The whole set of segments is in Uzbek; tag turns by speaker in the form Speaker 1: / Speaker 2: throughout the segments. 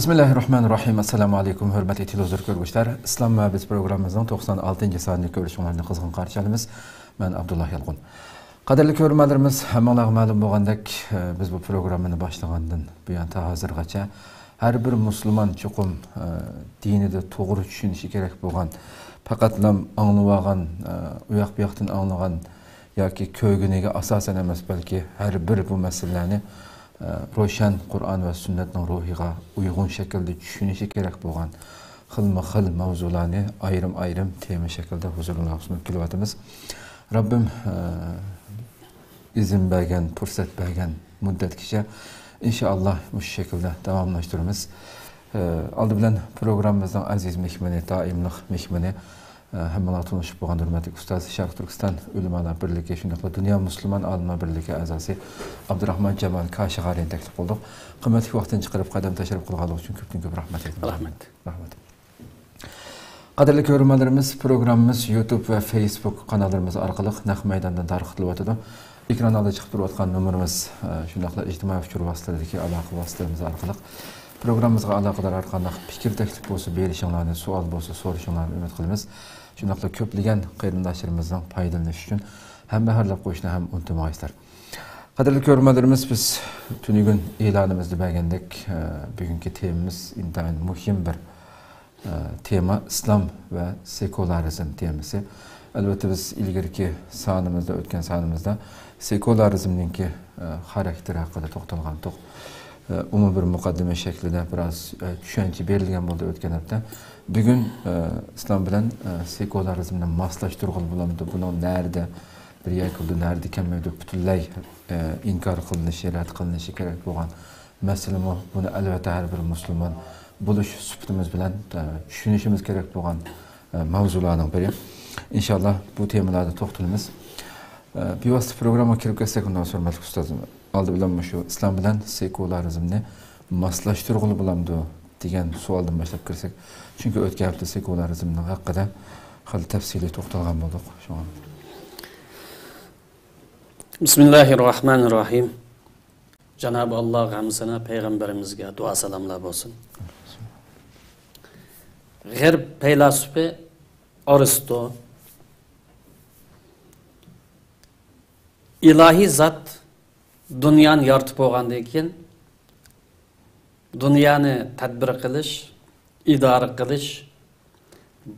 Speaker 1: Bismillahirrahmanirrahim. Assalamu alaikum, hürmetli televizyon görgüçler. İslam Muhabbet programımızın 96. saniylik görüşümlerini kızgın karşılayalımız. Ben Abdullah Yalğun. Kaderli görürmelerimiz, hemen malum boğandak biz bu programını başlagandan bu yan ta hazırgacha her bir Müslüman çokum dini de doğru düşünüşü gerek boğan fakatlam anlıvagan, uyak biyaktan anlagan yoki köygünege asasen emas belki her bir bu meselelerini roşan Kur'an ve sünnetning ruhiga uygun şekilde düşünüşü gerek boğan xilma-xil mavzularni ayrım tema şekilde huzuruna sunup kelyapmiz. Rabbim izin bergen, fırsat bergen müddetkice inşallah bu şekilde devamlaştırırız. Aldı bilen programımızdan aziz mehmeni, daimlik mehmeni hemen tanışıp boğan hürmetli Ustaz Şarkı Türkistan Ulemalar Birliği şundaqla Dünya Müslüman Alimlar Birliği azası Abdurrahman Cemal Kaşıgari'ni teklif kıldık. Kıymetli vaktin çıkarıp kadem teşrif kılgalı için köpten rahmet edin. Rahmet. Kaderli görürmelerimiz, programımız YouTube ve Facebook kanallarımız arkalık Naq Meydan'dan tarqıtılıp atıdı. Ekran alda çıkıp duruyotgan numarımız şundaqla ictimai fikir vasıtalarındaki alaqı vasıtalarımız arkalık. Programımızga alaqadar arqandaq fikir teklif bolsa, berişinglarni, sual bolsa, soruşinglarni ümit qilamiz. Şundaqla köpligen qarindoshlarımızdan foydalanish uchun ham baharlab qo'yishni ham unutmaysizlar. Qadrli ko'rmalarimiz, biz tunigun e'lonimizni bergandek, bugungi temamiz intayin muhim bir tema İslam ve sekularizm temasi. Albatta biz ilgirki sanımızda, o'tgan sanımızda sekularizmninki xarakteri haqida to'xtalgandik. Umum bir mukaddime şeklinde biraz düşünce berilgen bo'ldi o'tgan hafta. Bugün İslam bilen sekularizmni moslashtirg'ili bo'lamdi. Buni nerede bir yakıldı, nerede ekanmaydi butunlay inkor qilinishi, rad qilinishi kerak bo'lgan masala bu. Buni albatta har bir musulmon bo'lish suhbatimiz bilan tushunishimiz kerak bo'lgan mavzularning biri. İnşallah bu temalarda to'xtalamiz. Bevosita programma kirib ketsak, undan so'ng hurmatli ustozim, aldı bilan shu İslam bilan sekularizmni moslashtirg'ili bo'lamdi degan savoldan boshlab kirsak. Chunki o'tgan hafta sekularizmning haqida hali tafsiliy to'xtalgan bo'ldik.
Speaker 2: Bismillahirrahmanirrahim. Cenab-ı Allah hamsına peygamberimizge dua selamlar olsun. G'arb feylasufi Aristo ilahi zat dünyanı yaratıp bo'lgandan keyin dunyoni tadbir qilish, idora qilish,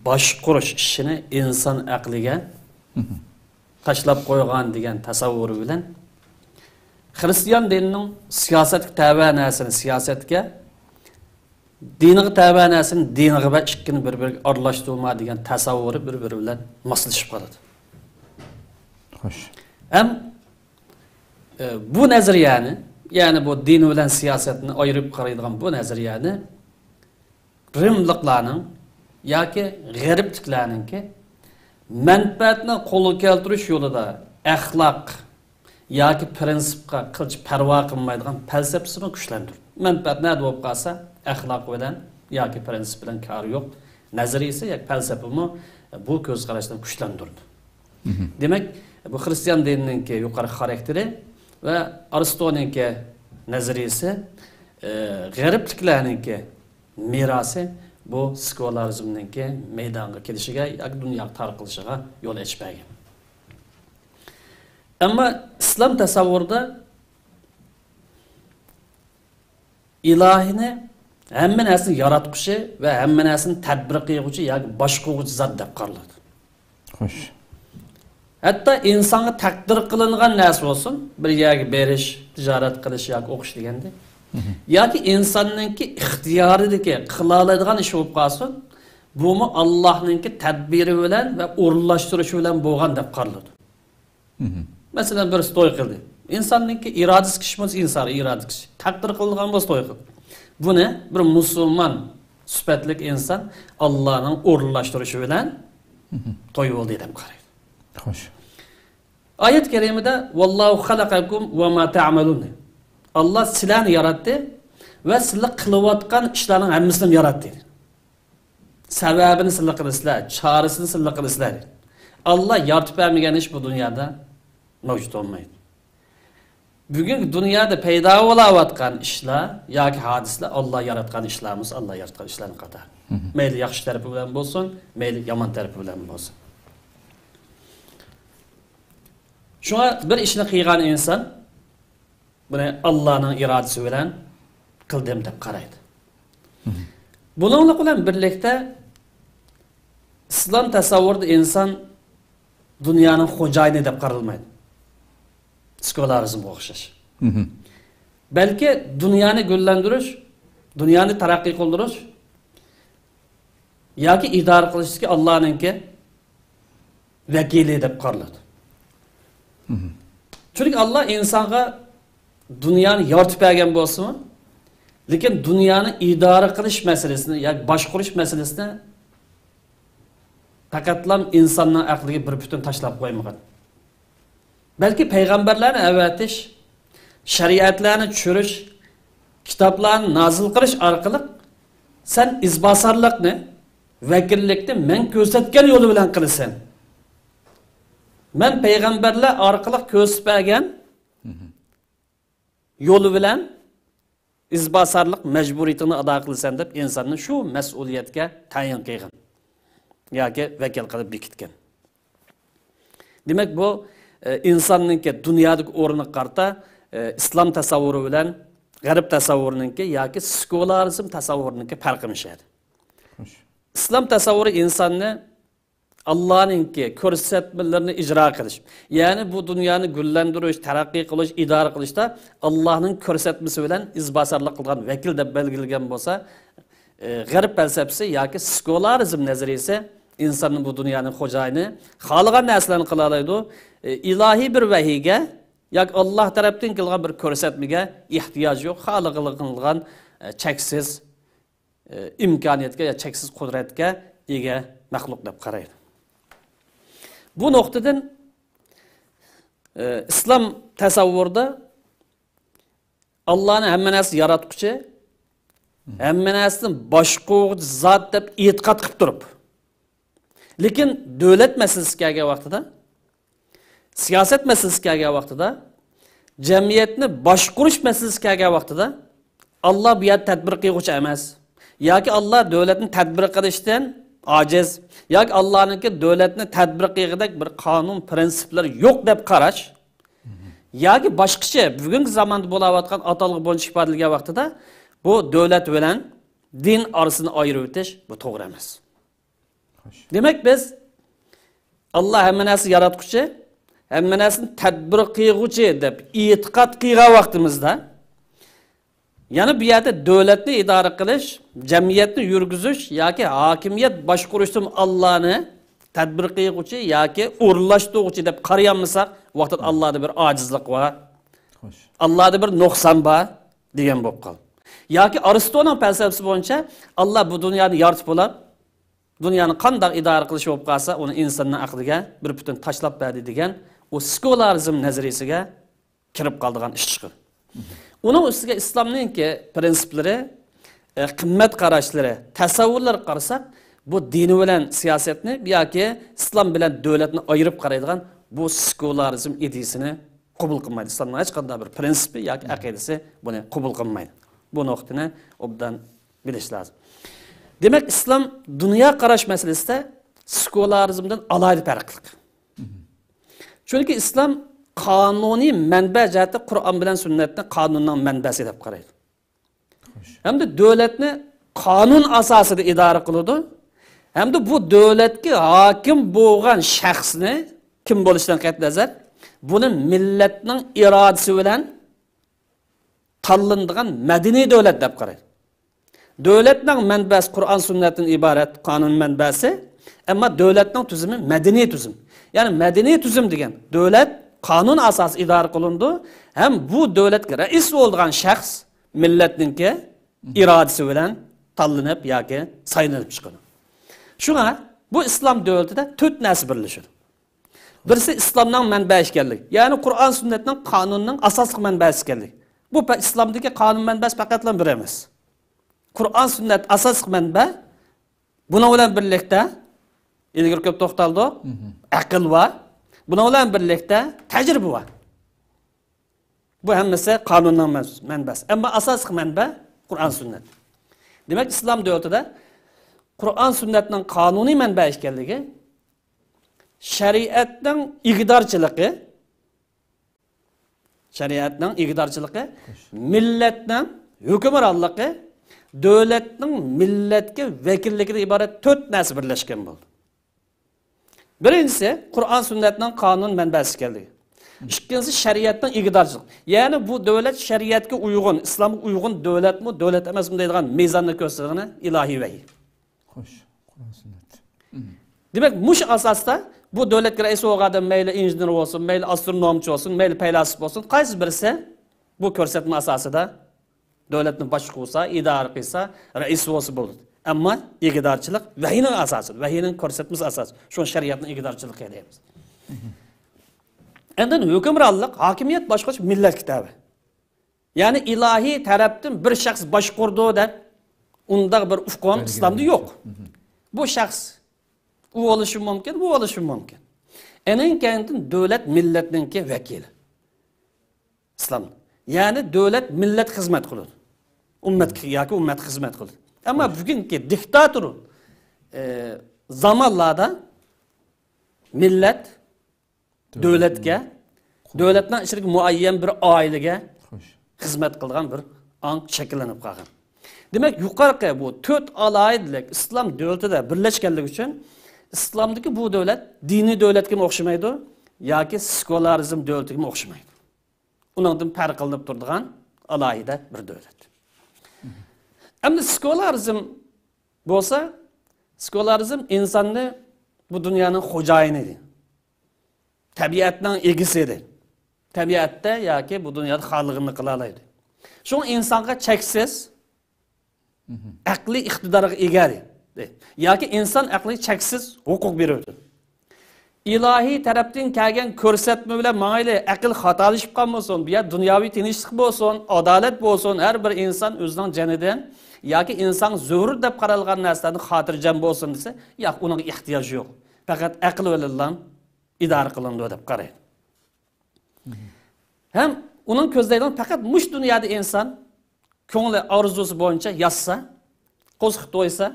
Speaker 2: boshqarish ishini inson aqliga tashlab qo'ygan degan tasavvuri bilan Hristiyan dinining siyosatga tava narsani siyosatga, diniga tava narsani diniga va ikkini bir-biriga aralashtirma degan tasavvuri bir-biri bilan moslashib qoladi.
Speaker 1: Xo'sh.
Speaker 2: Hem bu nazariyani, yani bu din bilan siyosatni ayırıp qaraydigan bu nazariyani Rimliklarning yoki g'arbliklarningki manfaatni qo'lga keltirish yo'lida axloq yoki prinsipga qilch parvo qilmaydigan falsafasini kuchlantirdi. Manfaat nima bo'lib qolsa, axloq bilan yoki prinsip bilan kari yo'q. Nazariyasi yoki falsafami bu ko'z qarashdan kuchlantirdi. Demak, bu Hristiyan dinininki yuqori xarakteri ve Aristo'nunki nazariyasi, g'arbliklarningki mirasi bu sekularizmninki meydonga kelishiga yoki dunyo tarqilishiga yo'l ochmagan. Ammo islom tasavvurida ilohini hamma narsani yaratquchi va hamma narsani tadbir qiluvchi yoki boshqaruvchi zot deb qaraladi.
Speaker 1: Xo'sh.
Speaker 2: Hatta insana takdir kılıngan narsa olsun, bir yerga berish, ticaret qilish yoki o'qish deganda, yoki insonninki ixtiyoridagi qila oladigan ish bo'lib qolsin, bumi Allohninki tadbiri bilan va o'rinlashtirishi bilan bo'lgan deb qaraladi. Masalan, bir to'y qildi. İnsonninki irodasi kishimiz inson irodasi taqdir qilingan bo'lsa to'y qildi. Buni bir musulmon sifatli inson Allohning o'rinlashtirishi bilan to'y bo'ldi deb qaraydi.
Speaker 1: Xo'sh.
Speaker 2: Ayet kerimede vallahu halakakum ve ma ta'malun. Allah sizlarni yaratdi ve sizlar qilayotgan ishlarning hammasini yaratdi. Sababini sizlar qilasizlar, chorasini sizlar qilasizlar. Allah yaratib bermagan ish bu dunyoda mavjud bo'lmaydi. bugungi dunyoda paydo bo'layotgan ishlar yoki hadislar Alloh yaratgan ishlarimiz, Alloh yaratgan ishlarning qatori. Mayli yaxshi tarafi bilan bo'lsin, mayli yomon tarafi bilan bo'lsin. Shuna bir ishni qilgan inson buni Allohning irodasi bilan qildim deb qaraydi. Bununla bilan birlikda islom tasavvurida inson dunyoning xo'jayini deb qaralmaydi. Sekularizmga o'xshash. Balki dunyoni gullantirish, dunyoni taraqqiy qildirish yoki idora qilishga Allohningki vakili deb qaraladi. Chunki Alloh insonga dunyoni yoritib bergan bo'lsa-mu, lekin dunyoni idora qilish masalasini yoki boshqarish masalasini faqatlam insonning aqliga bir butun tashlab qo'ymagan. Balki payg'ambarlarni avatish, shariatlarni tushirish, kitoblarni nozil qilish orqali sen izbosarlikni, vakillikni men ko'rsatgan yo'li bilan qilasan. Men payg'ambarlar orqali ko'rsatgan yo'li bilan izbosarlik majburiyatini ado qilasan deb insonni shu mas'uliyatga tayin qilgan yoki vakil qilib bekitgan. Demak bu insonninki dunyodagi o'rni qarta islom tasavvuri bilan g'arb tasavvurininki yoki sekularizm tasavvurininki farqlashadi. Islom tasavvuri insonni Allohninki ko'rsatmalarini ijro qilish, ya'ni bu dunyoni gullantirish, taraqqiy qilish, idora qilishda Allohning ko'rsatmasi bilan izbosarlik qilgan vakil deb belgilangan bo'lsa, g'arb falsafasi yoki sekularizm nazariyasi insonning bu dunyoning xo'jayini, xohlagan narsalarni qila oladi. İlahi bir vahiyga yoki Alloh tarafdan kelgan bir ko'rsatmaga ehtiyoj yo'q. Xohlagan cheksiz imkoniyatga ya cheksiz qudratga ega maxluq deb qaraydi. Bu nuqtadan islom tasavvurida Allohni hamma narsa yaratquchi, hamma narsani boshqaruvchi zot deb e'tiqod qilib turib, lekin davlat masalasiga kelgan vaqtida, siyosat masalasiga kelgan vaqtida, jamiyatni boshqarish masalasiga kelgan vaqtida Alloh bu yerda tadbir qiluvchi emas, yoki Alloh davlatni tadbir qilishdan ojiz, yoki Allohningki davlatni tadbir qilgudek bir qonun prinsiplari yo'q deb qarash, yoki boshqacha bugungi zamonda bo'layotgan atalg'i bo'yicha ifodalangan vaqtida bu davlat bilan din orasini ayirib o'tish bu to'g'ri emas. Demak biz Alloh hamma narsani yaratquchi, hamma narsani tadbir qilguvchi deb e'tiqod qilgan vaqtimizda, ya'ni bu yerda davlatni idora qilish, jamiyatni yurgizish yoki hokimiyat boshqarishdan Allohni tadbir qilguvchi yoki o'rlashtiruvchi deb qarayolmasak, vaqtida Allohda bir ojizlik bor, Allohda bir nuqson bor degan bo'lib qoldi. Yoki Aristoning falsafasi bo'yicha Alloh bu dunyoni yaratib bo'lib, dunyoni qanday idora qilish bo'lib qolsa, uni insonning aqliga bir butun tashlab berdi degan o sekularizm nazariyasiga kirib qoldigan ish chiqdi. Uning ustiga islomningki prinsiplari, qimmat qarashlari, tasavvurlar qarasak, bu din bilan siyosatni yoki islom bilan davlatni ayirib qaraydigan bu sekularizm ideyasini qabul qilmaydi. Islomning hech qanday bir prinsipi yoki aqidasi buni qabul qilmaydi. Bu nuqtani obdan bilish lozim. Demak, islom dunyo qarash masalasida sekularizmdan alohida farqli. Chunki islom qonuniy manba jihati Qur'on bilan sunnatni qonunning manbasi deb qaraydi. Hamda davlatni qonun asosida idora qiladi. Hamda bu davlatga hokim bo'lgan shaxsni kim bo'lishidan qat'iy nazar, buni millatning irodasi bilan tanlanadigan madaniy davlat deb qaraydi. Davlatning manbasi Qur'on sunnatdan iborat qonun manbasi, ammo davlatning tuzumi madaniy tuzum. Ya'ni madaniy tuzum degan davlat qonun asosida idora qilindi, ham bu davlatga rais bo'lgan shaxs millatninki irodasi bilan tanlanib yoki saylanib chiqadi. Shunga bu islom davlatida 4 narsa birlashadi. Birisi islomning manbai ekanligi, ya'ni Qur'on sunnatning qonunning asosiy manbasi ekanligi. Bu islomdagi qonun manbasi faqatla bir emas. Qur'on sunnat asosiy manba, buna bilan birlikda ilgari ko'p to'xtaldi, aql va buna bilan birlikda tajriba var. Bu hammasi qonunning manbasi. Ammo asosiy manba Qur'on sunnat. Demak, islom davlatida Qur'on sunnatning qonuniy manba ekanligi, shariatning igdorchiligi, millatning hukmronligi, davlatning millatga vakilligidan iborat 4 narsa birlashgan bo'ldi. Birinchisi Qur'on sunnatning qonun manbasi ekanligi. İkincisi şeriatning igdorchilik. Ya'ni bu davlat shariatga uyg'un, islomga uyg'un davlatmi, davlat emasmi deydigan mezonni ko'rsatgani ilohiy vahiy.
Speaker 1: Xo'sh, Qur'on sunnat.
Speaker 2: Demak, mush asosda bu davlatga rais bo'lgan mayli injener bo'lsin, mayli astronomchi bo'lsin, mayli faylasuf bo'lsin, qaysi birisi bu ko'rsatma asosida davlatni boshqarsa, idora qilsa, rais bo'lsa bo'ladi. Ammo igdorchilik vahiyning asosi, vahiyning ko'rsatmasi asosi. Shu shariatning igdorchiligi deymiz. Endin hukmronlik, hokimiyat boshqacha millat kitobi. Ya'ni ilohiy tarafdan bir shaxs boshqardi deb unda bir ufqon islomda yo'q. Bu shaxs u bo'lishi mumkin, bu bo'lishi mumkin. Ening kentin davlat millatninki vakili. İslam. Ya'ni davlat millat xizmat qiladi. Ummat xizmat qiladi. Ammo bugungi diktator zamonlarda millat davlatga, davlatning ichidagi muayyan bir oilaga xizmat qilgan bir ong shakllanib qolgan. Demak, yuqorqi bu 4 alayidlik islom davlatida birlashganligi uchun islomdagi bu davlat diniy davlatga o'xshamaydi yoki sekularizm davlatiga o'xshamaydi. Uningdan farq qilinib turadigan alayida bir davlat. Endi sekularizm bo'lsa, sekularizm insonni bu dunyoning xo'jayini, tabiatning egisidir. Tabiatda yoki bu dunyoda xalqini qila oladi. Shu insonga cheksiz aqliy iqtidorga egadir. Yoki inson aqli cheksiz huquq beradi. İlahi tarafdan kelgan ko'rsatma bilan mayli aql xatolashib qolmasin, bu dunyoviy tinchlik bo'lsin, adolat bo'lsin, har bir inson o'zining jonidan yoki inson zo'r deb qaralgan narsalarni xotirjam bo'lsin desa, yo'q, uning ehtiyoji yo'q. Faqat aql bilan idora qilindi deb qaraydi. Hem uning ko'zlaydigan faqat mush dunyoda inson ko'ngli orzusi bo'yicha yassa, qo'zg'ib to'ysa,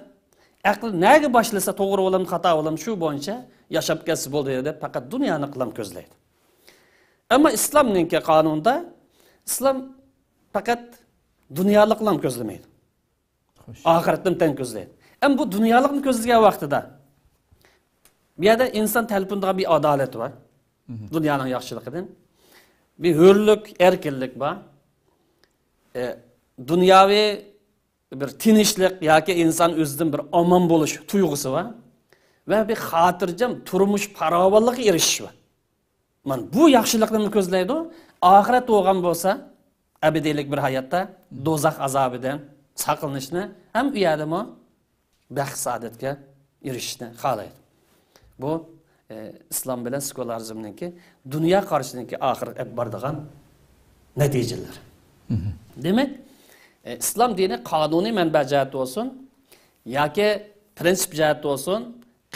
Speaker 2: aql nega boshlasa to'g'ri bo'lam, xato bo'lam shu bo'yicha yashab ketsa bo'ldi deb faqat dunyoni qilam ko'zlaydi. Ammo islomning qonunida islom faqat dunyolikni ko'zlamaydi. Oxiratni tan ko'zlaydi. Ham bu dunyolikni ko'zlagan vaqtida bu yerda inson talpindigan bir adolat bor. Dunyoning yaxshiligidan bir hurlik, erkinlik bor. Dunyoviy bir tinchlik yoki inson o'zidan bir omon bo'lish tuyg'usi bor va bir xotirjam turmush farovonlikka erishish bor. Mana bu yaxshilikni ko'zlaydi. Oxirat bo'lgan bo'lsa, abadiylik bir hayotda do'zax azobidan saqlanishni ham u yerdami baxt saodatga erishishni xohlaydi. Bu islom bilan sekularizmningki dunyo qarshisidagi oxirat olib boradigan natijalar. Demak, islom dini qonuniy manba jihati bo'lsin yoki prinsip jihati bo'lsin,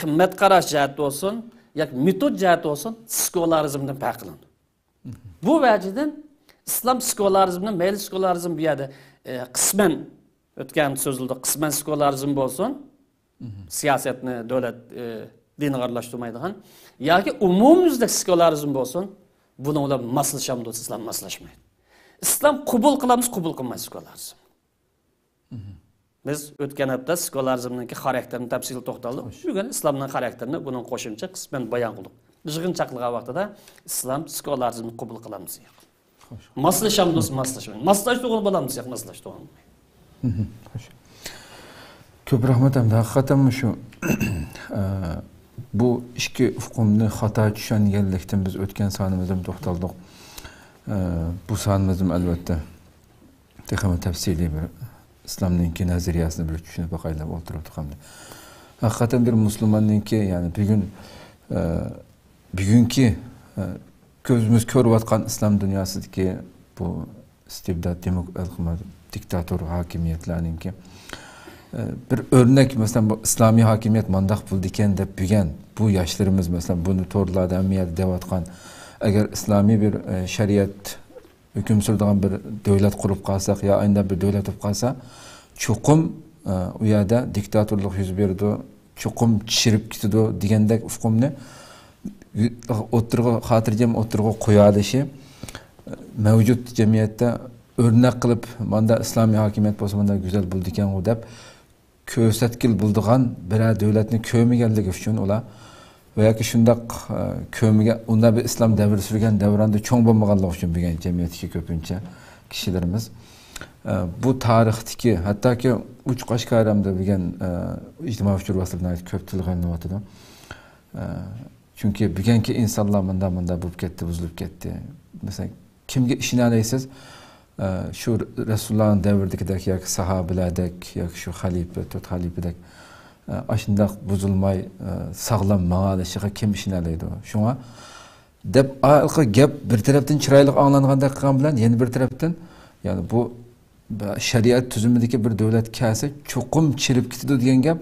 Speaker 2: qimmat qarash jihati bo'lsin yoki metod jihati bo'lsin, sekularizmdan farqlanadi. Bu vajidan islom sekularizmdan mayli sekularizm bu yerda qisman o'tgan so'zildi, qisman sekularizm bo'lsin, siyosatni davlat dinni aralashtirmaydigan yoki umumyuzda sekularizm bo'lsin, buni ular maslashamdi, islom maslashmaydi. İslam qabul qilamiz, qabul qilmaymiz sekularizm. Biz o'tgan hafta sekularizmning xarakterini tafsilga to'xtaldik. Bugun islomning xarakterini buning qo'shimcha qisman bayon qildik. Yig'inchoqliq vaqtida islom sekularizmni qabul qilamiz. Maslashamiz, maslashmaymiz. Maslash to'g'ri bo'lamiz, maslash to'g'ri bo'lmaydi.
Speaker 1: Ko'p rahmat hamda haqiqatan shu bu ikki hukmni xato tushunganlikdan biz o'tgan sonimizda to'xtaldik. Bu sonimizda albatta texnik tafsiliy bir islomning nazariyasini bir tushunib baqaylab o'tirdik hamda. Haqiqatan bir musulmonning ya'ni bugungi ko'zimiz ko'rayotgan islom dunyosidagi bu istibdod diktator hokimiyatlarning bir örnek mesela bu İslami hakimiyet mandak buldu iken de büyüyen bu yaşlarımız mesela bunu torlarda emniyet devatkan eğer İslami bir şeriat hüküm sürdiğin bir devlet kurup kalsak ya aynı bir devlet olup kalsa çokum u yerda diktatorluk yüz berdi, çokum çirip gitdi degandek ufqumni o'tirg'i xotirjam o'tirg'i qo'yadishi mavjud jamiyatda o'rnak qilib manda islomiy hokimiyat bo'lsa manda go'zal bo'ldi ekan u deb ko'rsatkil bo'ldigan biror davlatni ko'rmaganligi uchun ular va yoki shundoq ko'rmagan unda bir islom davri surgan davranda cho'ng bo'lmaganligi uchun bo'lgan jamiyatga ko'pincha kishilarimiz bu tarixdagi hattoki uch Qashqadaryoda bo'lgan ijtimoiy uchur vositalarni ko'p tilg'anlayotdi. Chunki bugungi insonlar munda bo'lib ketdi, buzilib ketdi. Masalan, kimga ishonasiz? Shu Rasulullohning davridagidek yoki sahobalardek yoki shu xalifa, to'rt xalifadek ashundaq buzilmay sog'lom ma'alishiga kim ishonadi? Shunga deb gap bir tarafdan chiroyli anglanganday qilgan bilan yana bir tarafdan ya'ni bu shariat tuzumidagi bir davlat kelsa cho'qim chirib ketadi degan gap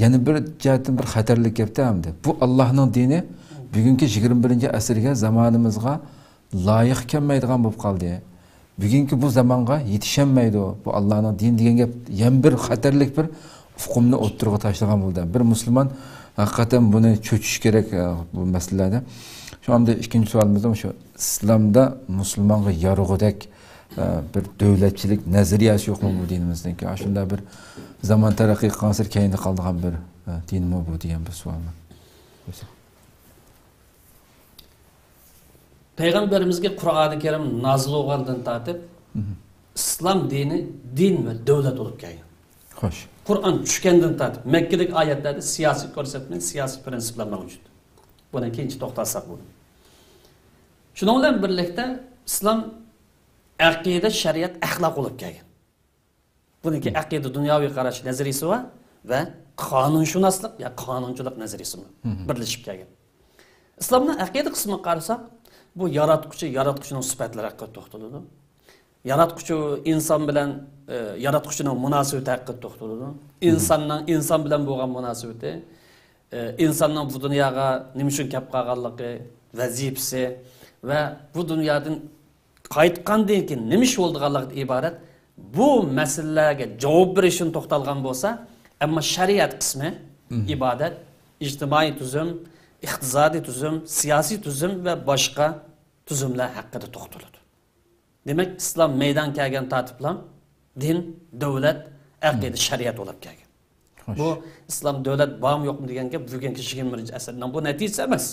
Speaker 1: yana bir jihatdan bir xatarli gapda hamda. Bu Allohning dini bugungi 21-asrga zamonimizga loyiq kelmaydigan bo'lib qoldi. Bugungi bu zamonga yetishmaydi. Bu Allohning dini degan gap yana bir xatarli bir ufqumni o'ttirg'a tashlagan bo'ldi. Bir musulmon haqiqatan buni cho'chish kerak bu masalada. Şu anda ikinci sualımız da şu İslam'da Müslüman'a yarıgıdak bir devletçilik nazariyası yok mu bu dinimizden ki? Aslında bir zaman terakki kanser kayında kaldıgan bir din mi bu diyen bir sual mı?
Speaker 2: Peygamberimizge Kur'an-ı Kerim nazil olgandan tartib İslam dini din ve devlet olup gelgan.
Speaker 1: Hoş.
Speaker 2: Kur'an tushgandan tartib Mekke'deki ayetlerde siyasi ko'rsatma, siyasi prensiplar mavjud. Buna ikinci to'xtalsak bu. Shundan bilan birlikda islom aqida, shariat, axloq bo'lib kelgan. Buniki aqida dunyoviy qarash nazariyasi va qonunshunoslik ya qonunchilik nazariyasi birlashib kelgan. Islomning aqida qismiga qarasak, bu yaratquchining sifatlari haqida to'xtaladi. Yaratquchi inson bilan yaratquchining munosabati haqida to'xtaladi. Inson bilan bo'lgan munosabati, insonning bu dunyoga nima uchun kelib qolganligi, vazifasi va bu dunyodan qaytgandan keyin nima ish bo'lganligidan iborat bu masalalarga javob berish uchun to'xtalgan bo'lsa, ammo shariat qismi ibodat, ijtimoiy tuzum, iqtisodiy tuzum, siyosiy tuzum va boshqa tuzumlar haqida to'xtaladi. Demak, islom maydon kelgan tartiblar din, davlat, aqida, shariat bo'lib kelgan. Bu islom davlat bormi yo'qmi degan gap bugungi 21-asrdan bu natija emas.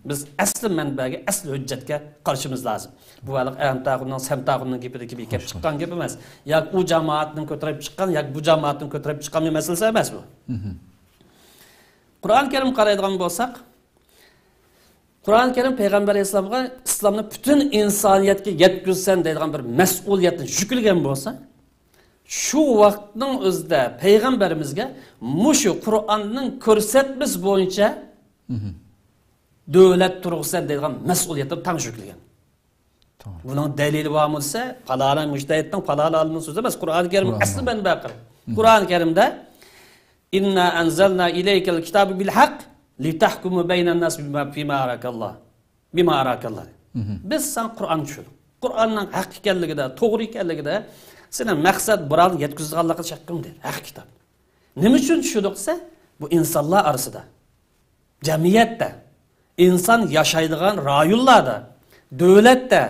Speaker 2: Biz asli manbaga, asli hujjatga qarashimiz lozim. Bu hali Amtaqunning, Samtaqunning gapidagi bir gap chiqqan gap emas. Yoki u jamoatning ko'tarib chiqqan, yoki bu jamoatning ko'tarib chiqqan masalasi emas bu. Qur'on Karim qaraydigan bo'lsak, Qur'on Karim Payg'ambar alayhisolamga islomni butun insoniyatga yetkazsan deydigan bir mas'uliyatni yuklagan bo'lsa, şu vaqtning o'zida payg'ambarimizga mushu Qur'onning ko'rsatmasi bo'yicha davlat turg'izsan deydigan mas'uliyatni tang yuklagan. Buning dalili bormi desa, Falala mujtahidning Falala olmas so'zi emas, Qur'on Karim asli manba qilib. Qur'on Karimda inna anzalna ilaykal kitaba bil haqq litahkumu baynan nas bima arakallah. Biz sen Qur'on tushundik. Qur'onning haq ekanligida, to'g'ri ekanligida senin maksat buranın yetkizganlığı şakkım değil. Hak kitap. Ne için tushundik desa, bu insanlar arasında, cemiyette, insan yaşaydigan rayonlarda, devlette,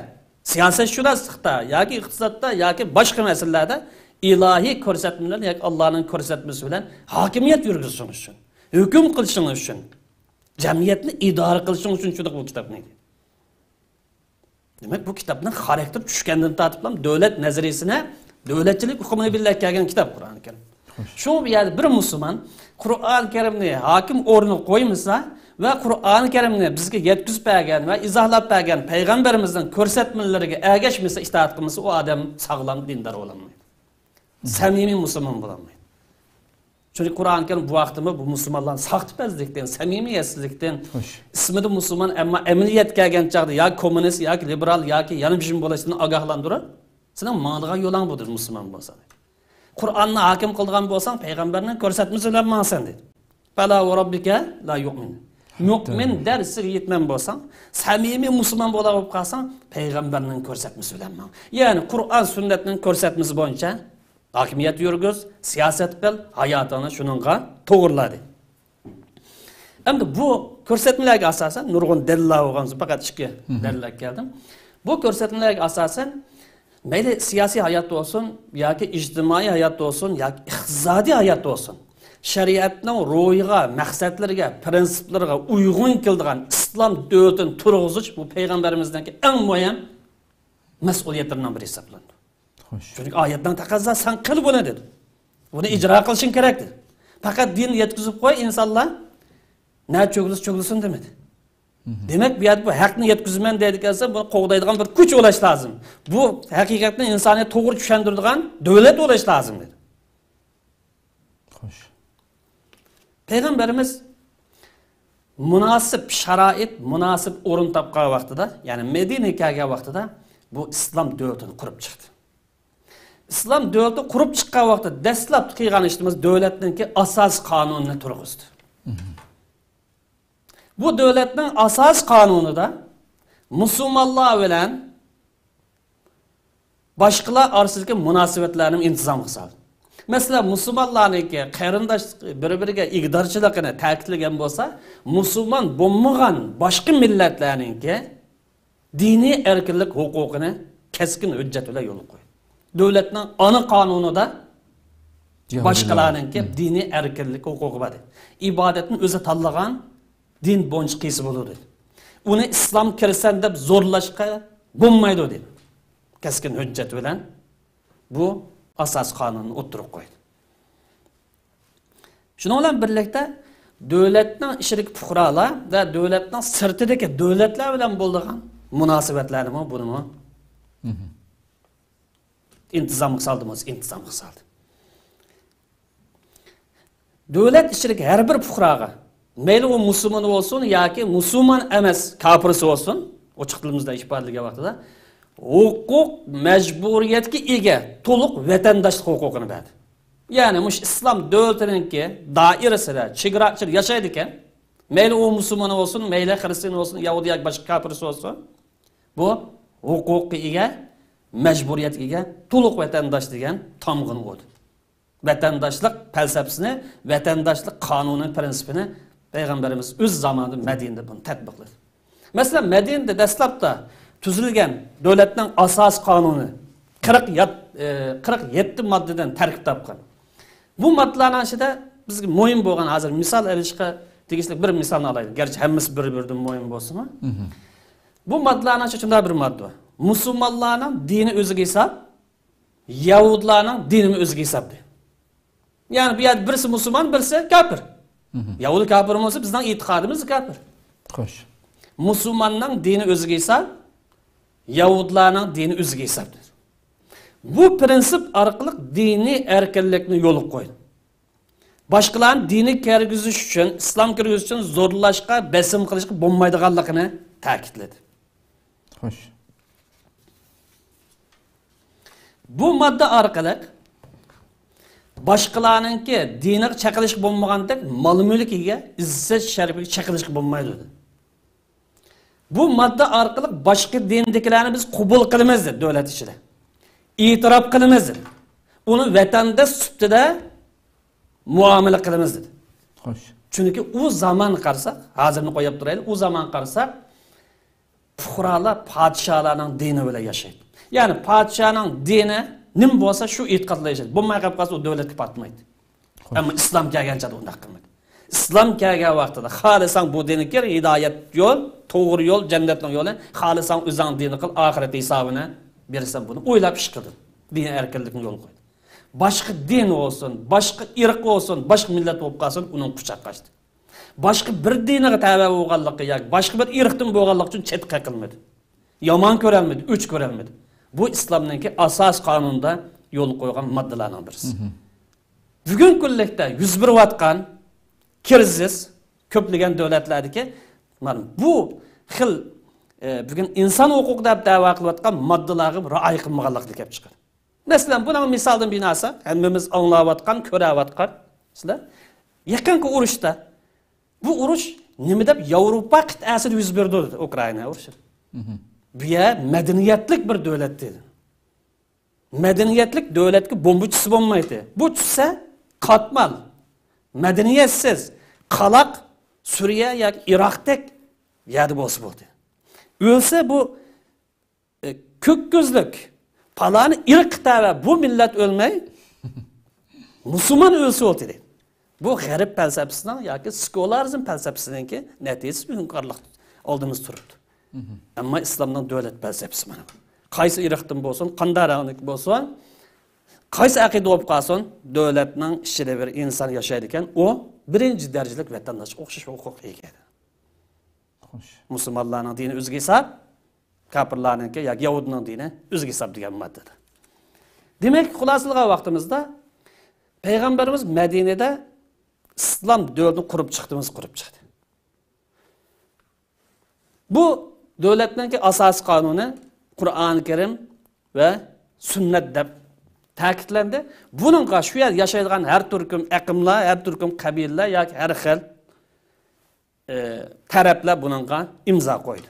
Speaker 2: siyasetşünaslıkta, yoki iqtisodda, yoki boshqa masalalarda ilahiy ko'rsatmalar, yoki Allohning ko'rsatmasi bilan hokimiyat yurgizishing uchun, hukm qilishing uchun, jamiyatni idora qilishing uchun tushundik bu kitobni. Demek bu kitapning xarakter tushgandan tartiblam davlat nazariyasine davlatchilik hukmini bilib kelgan kitob Qur'on Karim. Shu bir yerda bir musulmon Qur'on Karimni hokim o'rniga qo'ymasa va Qur'on Karimni bizga yetkazib bergan va izohlab bergan payg'ambarimizning ko'rsatmalariga ergashmasa, itoat qilmasa, u odam sog'lom dindor bo'lolmaydi. Samimiy musulmon bo'lolmaydi. Çünkü Qur'on Karim bu vaqtda bu musulmonlarning saxtipazlikdan, samimiyatsizlikdan, ismida musulmon ammo amaliyat kelgan chaqda yoki kommunist, yoki liberal, yoki yanimshim bo'lishini ogohlantirib, sening ma'noga yo'lang budir musulmon bo'lsan. Qur'onni hokim qilgan bo'lsang, payg'ambarning ko'rsatmasi bilan ma'nosan dedi. Fala va robbika la yu'min. Mümin dersiga yetmen bolsan, samimiy musulmon bo'la olib qolsang, payg'ambarning ko'rsatmasi bilan. Ya'ni Qur'on sunnatning ko'rsatmasi bo'yicha hokimiyat yurgiz, siyosat qil, hayotini shuningga to'g'riladi. Endi bu ko'rsatmalarga asosan nurg'un dalillar bo'lgan, faqat ikki dalillar keldim. Bu ko'rsatmalarga asosan mayli siyosiy hayot bo'lsin yoki ijtimoiy hayot bo'lsin yoki iqtisodiy hayot bo'lsin, shariatning ro'yiga, maqsadlariga, prinsiplariga uyg'un keladigan islom davlatini turg'izish bu payg'ambarimizdagi eng muhim mas'uliyatlardan biri hisoblanadi. Chunki oyatdan taqozo san qil buni dedi. Buni ijro qilishing kerak dedi. Faqat din yetkazib qo'y, insonlar na cho'g'ilsin demadi. Demek bir bu haqni yetkazman deydigansa, buni qo'g'daydigan bir kuch bo'lish lozim. Bu haqiqatni insoniyat to'g'ri tushuntiradigan davlat bo'lish lozim dedi. Xo'sh. Peygamberimiz münasip sharoit, münasip o'rin topgan vaqtida, ya'ni Medinaga kelgan vaqtida bu islom davlatini qurib chiqdi. İslam devleti kurup çıkan vakti dastlab qilgan ishimiz davlatninki asos qonunini turg'izdi. Bu davlatning asos qonunida musulmonlar bilan boshqalar orasidagi munosabatlarni intizom qildi. Masalan, musulmonlarniki qarindosh bir-biriga igdorchiligini ta'kidlagan bo'lsa, musulmon bo'lmagan boshqa millatlarningki diniy erkinlik huquqini keskin hujjat bilan yo'l qo'ydi. Devletning ana qonunida boshqalarningki diniy erkinlik huquqi bor. Ibodatni o'zi tanlagan din bo'yicha qilsa bo'ladi. Uni islom kirsan deb zo'rlashga bo'lmaydi dedi. Keskin hujjat bilan bu asos qonunni o'tirib qo'ydi. Shuning bilan birlikda davlatning ishidagi fuqarolar va davlatning sirtidagi davlatlar bilan bo'lgan munosabatlarni buni intizom qildi, intizom qildi. Davlat ishidagi har bir fuqaroga, mayli u musulmon bo'lsin yoki musulmon emas, kofirsi bo'lsin, ochiq tilimizda ifodalangan vaqtida huquq majburiyatga ega to'liq vatandoshlik huquqini berdi. Ya'ni mush islom davlatiningki doirasida chegarachil yashaydi ekan, mayli u musulmon bo'lsin, mayli xristian bo'lsin, yahudi yoki boshqa kofirsi bo'lsin, bu huquqqa ega, majburiyatga ega to'liq vatandosh degan tomg'in bo'ldi. Vatandoshlik falsafasini, vatandoshlik qonuni prinsipini payg'ambarimiz o'z zamonida Madinada buni tatbiqladi. Masalan, Madinada dastlabda tuzilgan davlatning asos qonuni 47 moddadan tarkib topgan. Bu moddalarning ichida bizga muhim bo'lgan hozir misol olishga tegishli bir misolni olaylik. Garchi hammasi bir-biridan muhim bo'lsa-mu. Bu moddalarning ichida shunday bir modda bor. Musulmonlarning dini o'ziga hisob, Yahudlarning dini o'ziga hisob deydi. Ya'ni bu yerda birisi musulmon, birisi kofir. Yahudi kofir bo'lsa, bizning e'tiqodimiz kofir. Xo'sh. Musulmonning dini o'ziga hisob, Yahudlarning dini o'ziga hisobdir. Bu prinsip orqali diniy erkinlikni yo'l qo'ydi. Boshqalarning dini kirgizish uchun, islom kirgizish uchun zo'rlashga, besim qilishga bo'lmaydiganligini ta'kidladi. Xo'sh. Bu modda orqali boshqalarningki diniga chaqilish bo'lmagandek mol-mulkiga, izzat sharifiga chaqilish bo'lmaydi dedi. Bu modda orqali boshqa dindagilarni biz qabul qilamiz dedi davlat ichida. E'tirof qilamiz dedi. Uni vatandosh sifatida muomala qilamiz dedi. Xo'sh. Chunki u zamon qarasak, hozirni qo'yib turaylik, u zamon qarasak fuqarolar podsholarning dini bilan yashaydi. Ya'ni podshoning dini nim bo'lsa shu e'tiqodla yashaydi. Bo'lmay qolib qolsa u davlatga patmaydi. Ammo islom kelgancha unday qilmaydi. Islom kelgan vaqtida xohlasan bu dinga kir, hidoyat yo'l, to'g'ri yo'l, jannatning yo'li, xohlasan o'zing dinni qil, oxirat hisobini bersan buni o'ylab ish qildi. Din erkinlikni yo'l qo'ydi. Boshqa din olsun, boshqa irq olsun, boshqa millat bo'lib qolsin, uning quchoq qochdi. Boshqa bir dinga tabe bo'lganligi yoki boshqa bir irqdan bo'lganligi uchun chetqa qilmadi. Yomon ko'ralmadi, o'ch ko'ralmadi. Bu islomning asos qonunida yo'l qo'ygan moddalarning birisi. Bugun kunlikda 101 vatgan krizis ko'plagan davlatlardagi mana bu xil bugun inson huquqi deb da'vo qilayotgan moddalarga rioya qilmaganlikni kelib chiqadi. Masalan, buning misoldan binosi hammamiz anglayotgan, ko'rayotgan sizlar yaqinki urushda bu urush nima deb Yevropa qit'asida yuz berdi Ukraina urushi. Bu yer madaniyatlik bir davlat dedi. Madaniyatlik davlatga bomba tushsa bo'lmaydi. Bu tushsa qatmal, madaniyatsiz, qalaq Suriya yoki Iroqdek yerda bo'lsa bo'ldi. O'lsa bu ko'k ko'zlik palani irqtava bu millat o'lmay musulmon o'lsa bo'ldi. Bu g'arb falsafasidan yoki sekularizm falsafasiningki natijasi inqorliq oldimizda turibdi. Ammo islomning davlat falsafasi mana. Qaysi Iroqdan bo'lsin, qanday ranglik bo'lsin, qaysi aqida bo'lib qolsin, davlatning ichida bir inson yashaydi ekan, u birinchi darajalik vatandosh o'xshash huquqqa ega. Musulmonlarning dini o'ziga hisob, kafirlarninki yoki yahudning dini o'ziga hisob degan moddada. Demak, xulosalgan vaqtimizda payg'ambarimiz Madinada islom davlatini qurib chiqdi. Bu davlatning asosiy qonuni Qur'oni Karim va sunnat deb ta'kidlandi. Buningga shu yer yashaydigan har turkum aqimlar, har turkum qabilalar yoki har xil taraflar buningga imzo qo'ydi.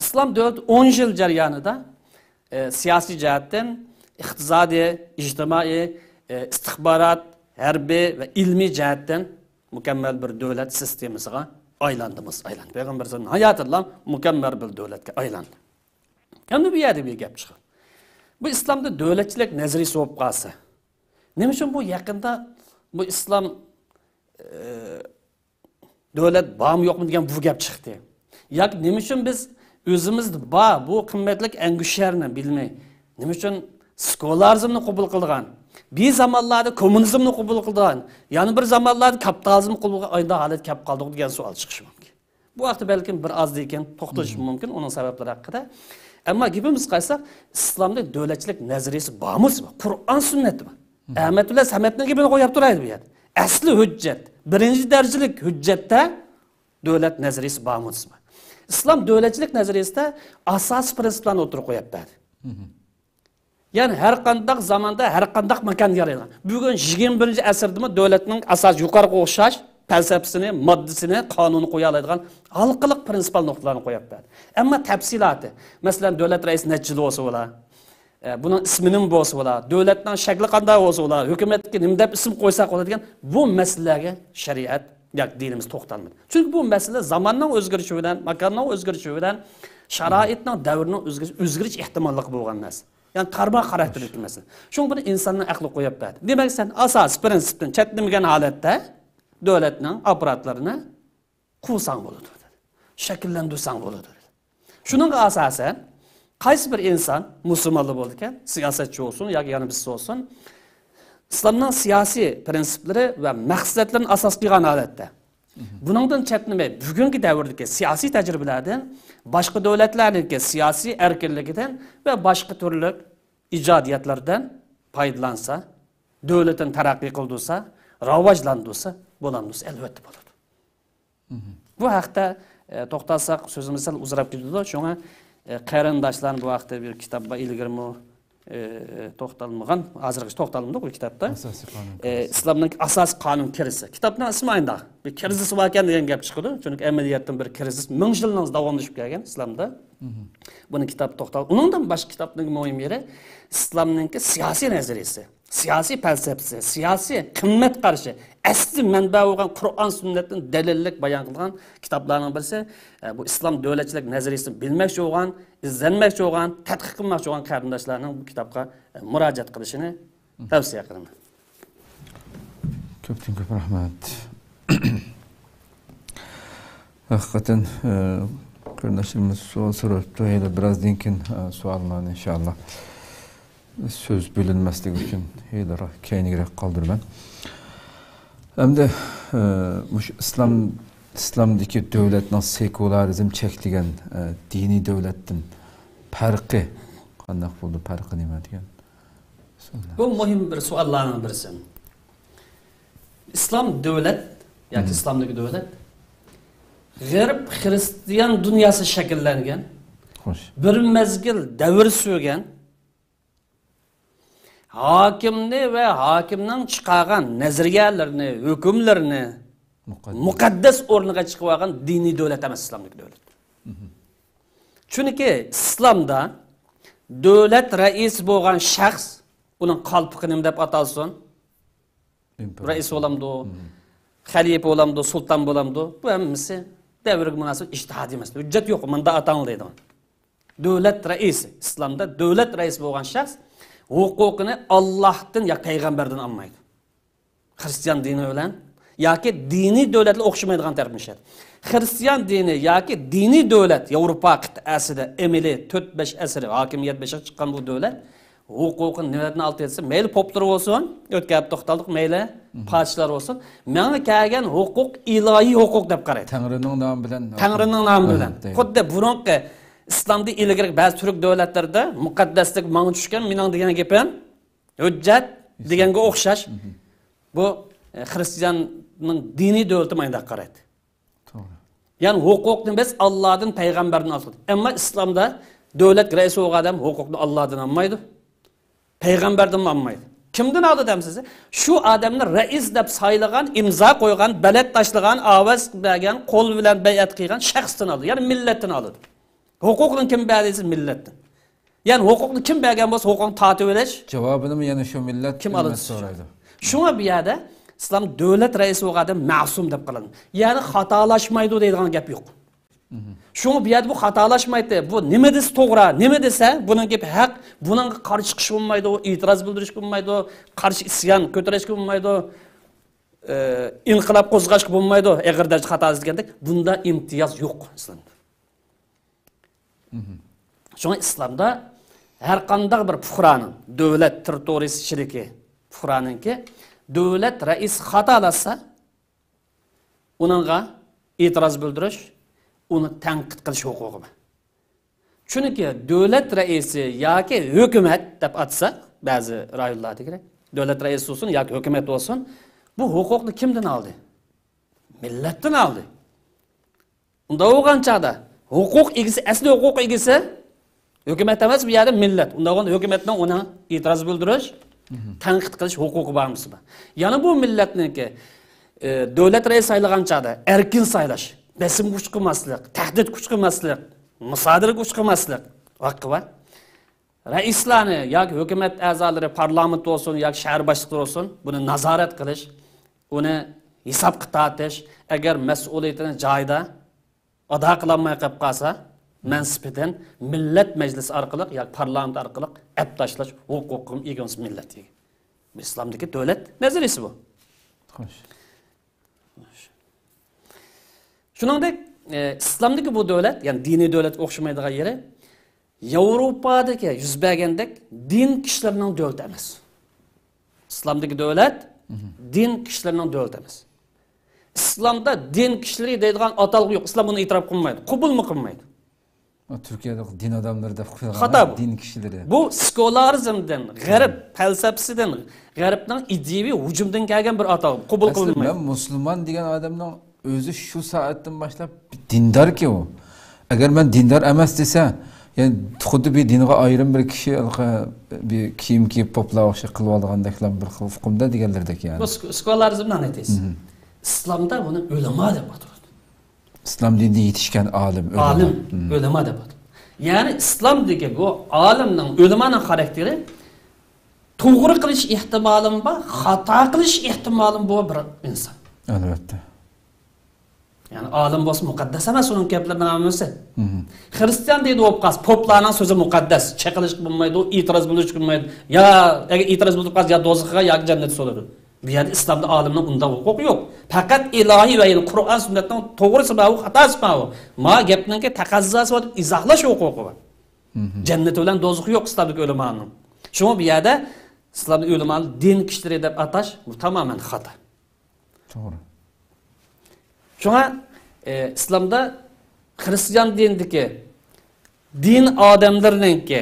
Speaker 2: Islom davlati 10 yil jarayonida siyosiy jihatdan, iqtisodiy, ijtimoiy, istixborot, harbiy va ilmiy jihatdan mukammal bir davlat sistemasiga aylandi. Payg'ambar sollallohu alayhi vasallam mukammal bir davlatga aylandi. Endi bu yerda bir gap chiqadi. Bu islomda davlatchilik nazariyasi bo'lib qolsa, nima uchun bu yaqinda bu islom davlat bormi yo'qmi degan bu gap chiqdi. Yoki nima uchun biz o'zimizni bu qimmatli angusharni bilmay, nima uchun sekularizmni qabul qilgan, bir zamonlarda kommunizmni qabul qilgan, yana bir zamonlarda kapitalizmni qabul qilgan holat kelib qoldi degan savol chiqishi mumkin. Bu vaqtda balkim bir oz degan to'xtalish mumkin uning sabablari haqida. Ammo gapimiz qaysak, islomda davlatchilik nazariyasi bormi? Qur'on sunnatmi? Ahmadullah Samadning gapini qo'yib turaydi bu yerda. Asli hujjat, birinchi darajalik hujjatda davlat nazariyasi bormi? Islom davlatchilik nazariyasida asosiy prinsiplarni o'tirib qo'yapti. Ya'ni har qanday zamonda, har qanday makon yaraydi. Bugun 21-asrda davlatning asos yuqori o'xshash falsafasini, moddasini, qonunni qo'ya oladigan halqiliq prinsipal nuqtalarni qo'yapti. Ammo tafsiloti, masalan, davlat raisi necha yil bo'lsa bo'lar, buning ismi nima bo'lsa bo'lar, davlatning shakli qanday bo'lsa bo'lar, hukumatga nima deb ism qo'ysak bo'ladigan bu masalalarga shariat yoki dinimiz to'xtalmaydi. Chunki bu masala zamonning o'zgarishi bilan, makonning o'zgarishi bilan, sharoitning davrining o'zgarish ehtimolligi bo'lgan narsa. Yani tarbiya xarakterlik masala. Shuning buni insonning aqli qo'yib berdi. Demak, sen asosiy prinsipdan chetlanmagan holatda davlatning apparatlarini quvsang bo'ladi. Shakllantirsang bo'ladi. Shuning asosan qaysi bir inson musulmonlar bo'ldi ekan, siyosatchi bo'lsin yoki yana birisi bo'lsin, islomning siyosiy prinsiplari va maqsadlarini asos qilgan holatda buningdan chetlamay bugungi davrdagi siyosiy tajribalardan, boshqa davlatlarning siyosiy erkinligidan va boshqa turli ijodiyatlardan foydalansa, davlatni taraqqiy qildirsa, rivojlantirsa, bo'landirsa albatta bo'ladi. Bu haqda to'xtalsak so'zimiz sal uzrab ketdi. Shunga qarindoshlarning bu haqda bir kitobga ilgirmi to'xtalmagan, hozirgacha to'xtalmadik bu kitobda. Islomning asosiy qonun kirisi. Kitobning ismi ayda. Bir krizis bor ekan degan gap chiqdi. Chunki amaliyotdan bir krizis 1000 yildan davomlashib kelgan islomda. Buni kitob to'xtal. Uningdan boshqa kitobning muhim yeri islomning siyosiy nazariyasi, siyosiy falsafasi, siyosiy qimmat qarashi, asli manba bo'lgan Qur'on sunnatning dalillik bayon qilgan kitoblarning birisi bu islom davlatchilik nazariyasini bilmoqchi bo'lgan, izlanmoqchi bo'lgan, tadqiq qilmoqchi bo'lgan qarindoshlarning bu kitobga murojaat qilishini tavsiya qilaman.
Speaker 1: Ko'p rahmat. Hakikaten qarindoshlarimiz savol so'rabdi. Endi birozdan keyin savollarni inshaalloh söz bilinmasligi uchun heydaroq keyinroq qoldirman. Hamda islomdagi davlatning sekularizm cheklagan diniy davlatdan farqi qanday bo'ldi? Farqi nima degan?
Speaker 2: Bu muhim bir savollarning birisi. İslam davlat yoki islomdagi davlat g'arb xristian dunyosi shakllangan, bir mezgil davr surgan, hokimni va hokimning chiqargan nazariyalarini, hukmlarini muqaddas o'rniga chiqib olgan diniy davlat emas islomlik davlat. Chunki islomda davlat raisi bo'lgan shaxs uning qalpiqi nima deb atalsin? Rais bo'lamdi, xalifa bo'lamdi, sulton bo'lamdi. Bu hammasi davrga munosib ijtihod emas. Hujjat yo'q, bunda ataniladi. Davlat raisi, islomda davlat raisi bo'lgan shaxs huquqini Allohdan yoki payg'ambardan olmaydi. Xristian dini bilan yoki diniy davlatlar o'xshamaydigan tarmishadi. Xristian dini yoki diniy davlat Yevropa qit'asida emili 4-5 asr hokimiyat beshiq chiqqan bu davlat huquqini nimadan olib etsa, mayli poplar bo'lsin, o'tkab to'xtaldik, mayli podsholar bo'lsin, menga kelgan huquq ilohiy huquq deb qaraydi.
Speaker 1: Tangrining nomi bilan.
Speaker 2: Tangrining nomi bilan. Xuddi burunqi islomda ilgari ba'zi turk davlatlarida muqaddaslik menga tushgan, mening degan gapim hujjat deganga o'xshash. Bu xristianning diniy davlati menga qaraydi. To'g'ri. Ya'ni huquqni biz Allohdan, payg'ambardan oldik. Ammo islomda davlat raisi bo'lgan odam huquqni Allohdan olmaydi. Payg'ambardan olmaydi. Kimdan oldi demsiz? Shu odamni rais deb saylagan, imzo qo'ygan, balet tashlagan, ovoz bergan, qo'l bilan bay'at qilgan shaxsdan oldi. Ya'ni millatdan oldi. Huquqni kim berdi? Millatdan. Ya'ni huquqni kim bergan bo'lsa, huquqni tatib olish
Speaker 1: javobini yana shu millat
Speaker 2: kim oladi so'raydi. Shunga bu yerda islom davlat raisi bo'lgan odam ma'sum deb qiladi. Ya'ni xatolashmaydi deydigan gap yo'q. Şunu bir yerde bu hatalaşmaydı. Bu nima desa to'g'ri, nima desa buning gapi haq, buning qarshi chiqish bo'lmaydi, e'tiroz bildirish bo'lmaydi, qarshi isyon ko'tarish bo'lmaydi, inqilob qo'zg'ash bo'lmaydi, eg'irdash xatosi degandek, bunda imtiyoz yo'q islomda. Shunga islomda har qanday bir fuqaroning davlat territoriyachiligi, fuqaroninki davlat rais xatolasa, uningga e'tiroz bildirish, uni tanqid qilish huquqi bor. Chunki davlat raisi yoki hukumat deb atsa, ba'zi rayonlarda kerak, davlat raisi bo'lsin yoki hukumat bo'lsin, bu huquqni kimdan oldi? Millatdan oldi. Unda bo'lgan chaqda huquq egasi, asli huquq egasi hukumat emas, bu yerda millat. Unda bo'lgan hukumatdan uni e'tiroz bildirish, tanqid qilish huquqi bormi? Yana bu millatniki davlat raisi saylagan chaqda erkin saylash, besim kuch qilmaslik, tahdid kuch qilmaslik, musodir kuch qilmaslik haqqi bor. Raislarni yoki hukumat a'zolari parlament bo'lsin yoki shahar boshliqlari bo'lsin, buni nazorat qilish, uni hisob qilib agar mas'uliyatini joyida ado qilolmay qolib qolsa, mansibidan millat majlisi orqali yoki parlament orqali ap tashlash huquqim egamiz millatiga. Bu islomdagi davlat nazariyasi bu. Xo'sh. Shuningdek, islomdagi bu davlat, ya'ni diniy davlat o'xshamaydigan yeri Yevropadagi yuz bergandek din kishilarning davlati emas. Islomdagi davlat din kishilarning davlati emas. Islomda din kishilari deydigan atalg'i yo'q. Islom buni e'tirof qilmaydi, qabulmi qilmaydi.
Speaker 1: Turkiyada din odamlari deb qo'yilgan din kishilari.
Speaker 2: Bu sekularizmdan, g'arb falsafasidan, g'arbning ideyaviy hujumdan kelgan bir atalg'i, qabul qilinmaydi.
Speaker 1: Men musulmon degan odamning o'zi shu soatdan boshlab dindorki u. Agar men dindor emas desa, yani xuddi bir dinga ayrim bir kishi bir kiyim kiyib poplar o'xsha qilib olgandaklar bir hukmda deganlardek yani.
Speaker 2: Bu sekularizmdan aytasiz. İslamda bunu ulama deb atadi.
Speaker 1: İslam dinida yetishgan olim,
Speaker 2: ulama deb atadi. Yani İslamdagi bu olimning, ulamaning xarakteri to'g'ri qilish ehtimalim bor, xato qilish ehtimalim bor bir inson.
Speaker 1: Albatta.
Speaker 2: Yani alim bo'lsa muqaddas emas uning gaplaridan amasi. Xristian deydi o'pqas, poplarning so'zi muqaddas, chaqilish bo'lmaydi, e'tiroz bildirish bo'lmaydi. Ya agar e'tiroz bildirib qaz ya do'zaxga yoki jannatga soladi. Bu yerda islomda olimning undan huquqi yo'q. Faqat ilohiy va Qur'on sunnatning to'g'risi bor, xatosi bor. Ma gapninki taqazzusi va izohlash huquqi bor. Jannat bilan do'zax yo'q islomdagi ulamoning. Shunga bu yerda islomdagi ulamoni din kishilari deb atash bu tamoman xato.
Speaker 1: To'g'ri.
Speaker 2: Şuna İslam'da Hristiyan dinindeki din adamlarınınki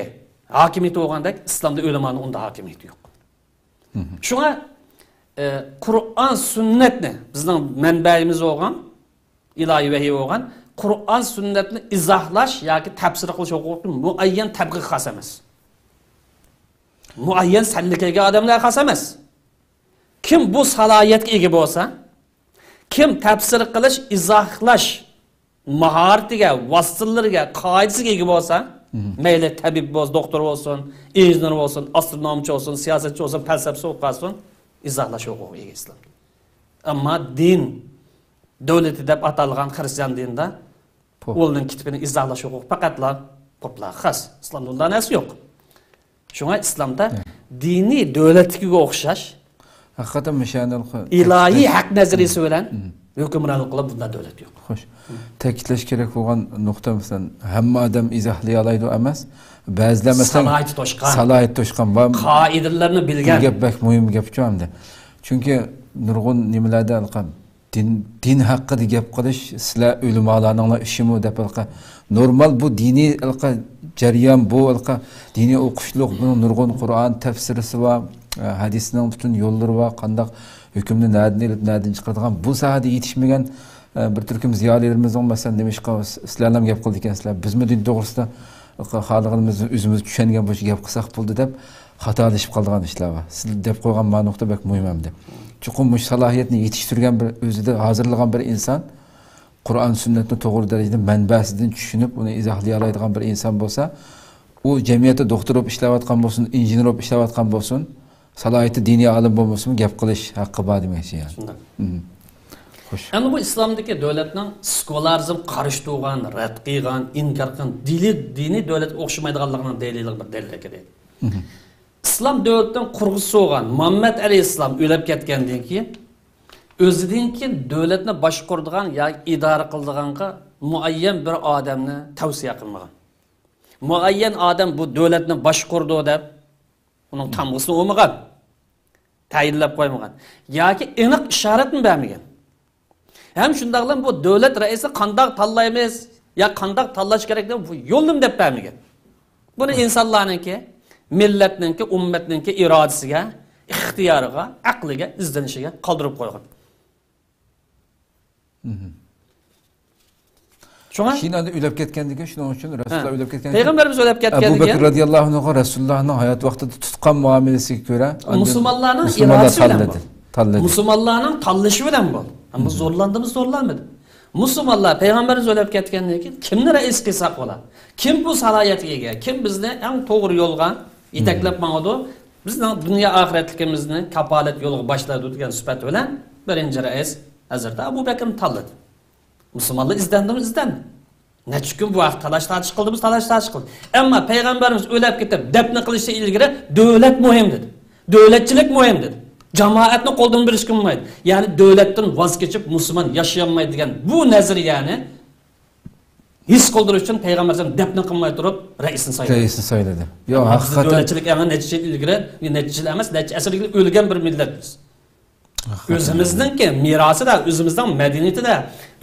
Speaker 2: hakimiyeti olgandek İslam'da ulemanın onda hakimiyeti yok. Şuna Kur'an sünnetini bizden menbeimiz olgan, ilahi vahiy olgan Kur'an sünnetini izahlaş yoki tafsir qilish huquqi muayyan tabqiq xos emas. Muayyan sallikaga odamlar xos emas. Kim bu salohiyatga ega bo'lsa, kim tafsir qilish, izohlash mahoratiga, vositalarga, qoidasiga ega bo'lsa, mayli tabib bo'lsin, doktor bo'lsin, injener bo'lsin, astronomchi bo'lsin, siyosatchi bo'lsin, falsafchi bo'lsin, izohlash huquqiga ega islom. Ammo din davlati deb atalgan xristian dinda o'lning kitibini izohlash huquqi faqatla poplar xas. Islomda unday narsa yo'q. Shunga islomda diniy davlatga o'xshash
Speaker 1: haqiqatan mishanal
Speaker 2: ilohiy haq nazariyasi bilan hukmronlik qilib bunday davlat yo'q.
Speaker 1: Xo'sh. Ta'kidlash kerak bo'lgan nuqta masalan, hamma odam izohlay oladi emas. Ba'zilar masalan salohiyat to'shqan va
Speaker 2: qoidalarni bilgan.
Speaker 1: Gap bak muhim gapchi hamda. Chunki nurg'un nimalarda alqam din haqida gap qilish sizlar ulamolarning ishimi deb alqa normal bu diniy alqa jarayon bu alqa diniy o'qishliq buning nurg'un Qur'on tafsirisi va hadisning butun yo'llari va qanday hukmni nadin chiqaradigan bu sohada yetishmagan bir turkum ziyolilarimiz masalan demishqa sizlar ham gap qildik ekansilar bizmi din to'g'risida xalqimizni o'zimiz tushungan bo'yicha gap qilsak bo'ldi deb xatolashib qolgan ishlar bor. Siz deb qo'ygan ma'noda bak muhim hamda. Chuqur mush salohiyatni yetishtirgan bir o'zida hozirlagan bir inson Qur'on sunnatni to'g'ri darajada manbasidan tushunib uni izohlay oladigan bir inson bo'lsa, u jamiyatda doktor bo'lib ishlayotgan bo'lsin, injener bo'lib ishlayotgan bo'lsin, salohiyati diniy olim bo'lmasin, gap qilish haqqi bor demoqchi yani.
Speaker 2: Shunday.
Speaker 1: Xo'sh.
Speaker 2: Endi bu islomdagi davlatning sekularizm qarshi turgan, rad qilgan, inkor qilgan, diniy davlat o'xshamaydiganligining dalili bir dalil kerak. İslam devletinin kurgusu olan Muhammed Aleyhisselam ölüp ketkendiğin ki özüdün ki devletine başkurduğun ya idare kıldığınca muayyen bir adamını tavsiye kılmagan. Muayyen adam bu devletine başkurduğu da bunun tamgısını olmagan. Tayinlep koymagan. Ya ki eniq işaret mi vermegen? Hem şundaqlan bu devlet reisi kandak tallayımız ya kandak tallaş gerek de bu yolum dep vermegen. Bunu insanların ki milletninki, ummetninki iradesiga, ixtiyoriga, aqliga, izlanishiga qoldirib qo'ygan. Shunga
Speaker 1: Shinada o'lib ketganligi shuning uchun Rasululloh o'lib ketganligi.
Speaker 2: Payg'ambarimiz o'lib ketganligi.
Speaker 1: Abu Bakr radhiyallohu anhu Rasulullohning hayot vaqtida tutgan muomalasiga ko'ra
Speaker 2: musulmonlarning irodasi bilan tanladi. Musulmonlarning tanlashi bilan bo'ldi. Ammo zo'rlanmadı. Musulmonlar payg'ambarimiz o'lib ketgandan keyin kimni rais qilsa bo'ladi? Kim bu salohiyatga ega? Kim bizni eng to'g'ri yo'lga yetaklab mangadi? Bizning dunyo oxiratligimizni kapolat yo'liga boshladi degan sifat bilan birinchi rais Hazrat Abu Bakrni tanladi. Musulmonlar izlandi. Necha kun bu vaqt talash qildimiz. Ammo payg'ambarimiz o'lib ketib, dafn qilishga ilgari davlat muhim dedi. Davlatchilik muhim dedi. Cemaatni qo'ldan berish qilmaydi. Ya'ni davlatdan voz kechib musulmon yashayolmaydi degan bu nazariyani his qoldirish uchun payg'ambarimiz dafn qilmay turib raisni sayladi. Yo, haqiqatan davlatchilik yana necha yil ilgari, necha yil emas, necha asr ilgari o'lgan bir millatmiz. O'zimizningki merosida, o'zimizning madaniyatida,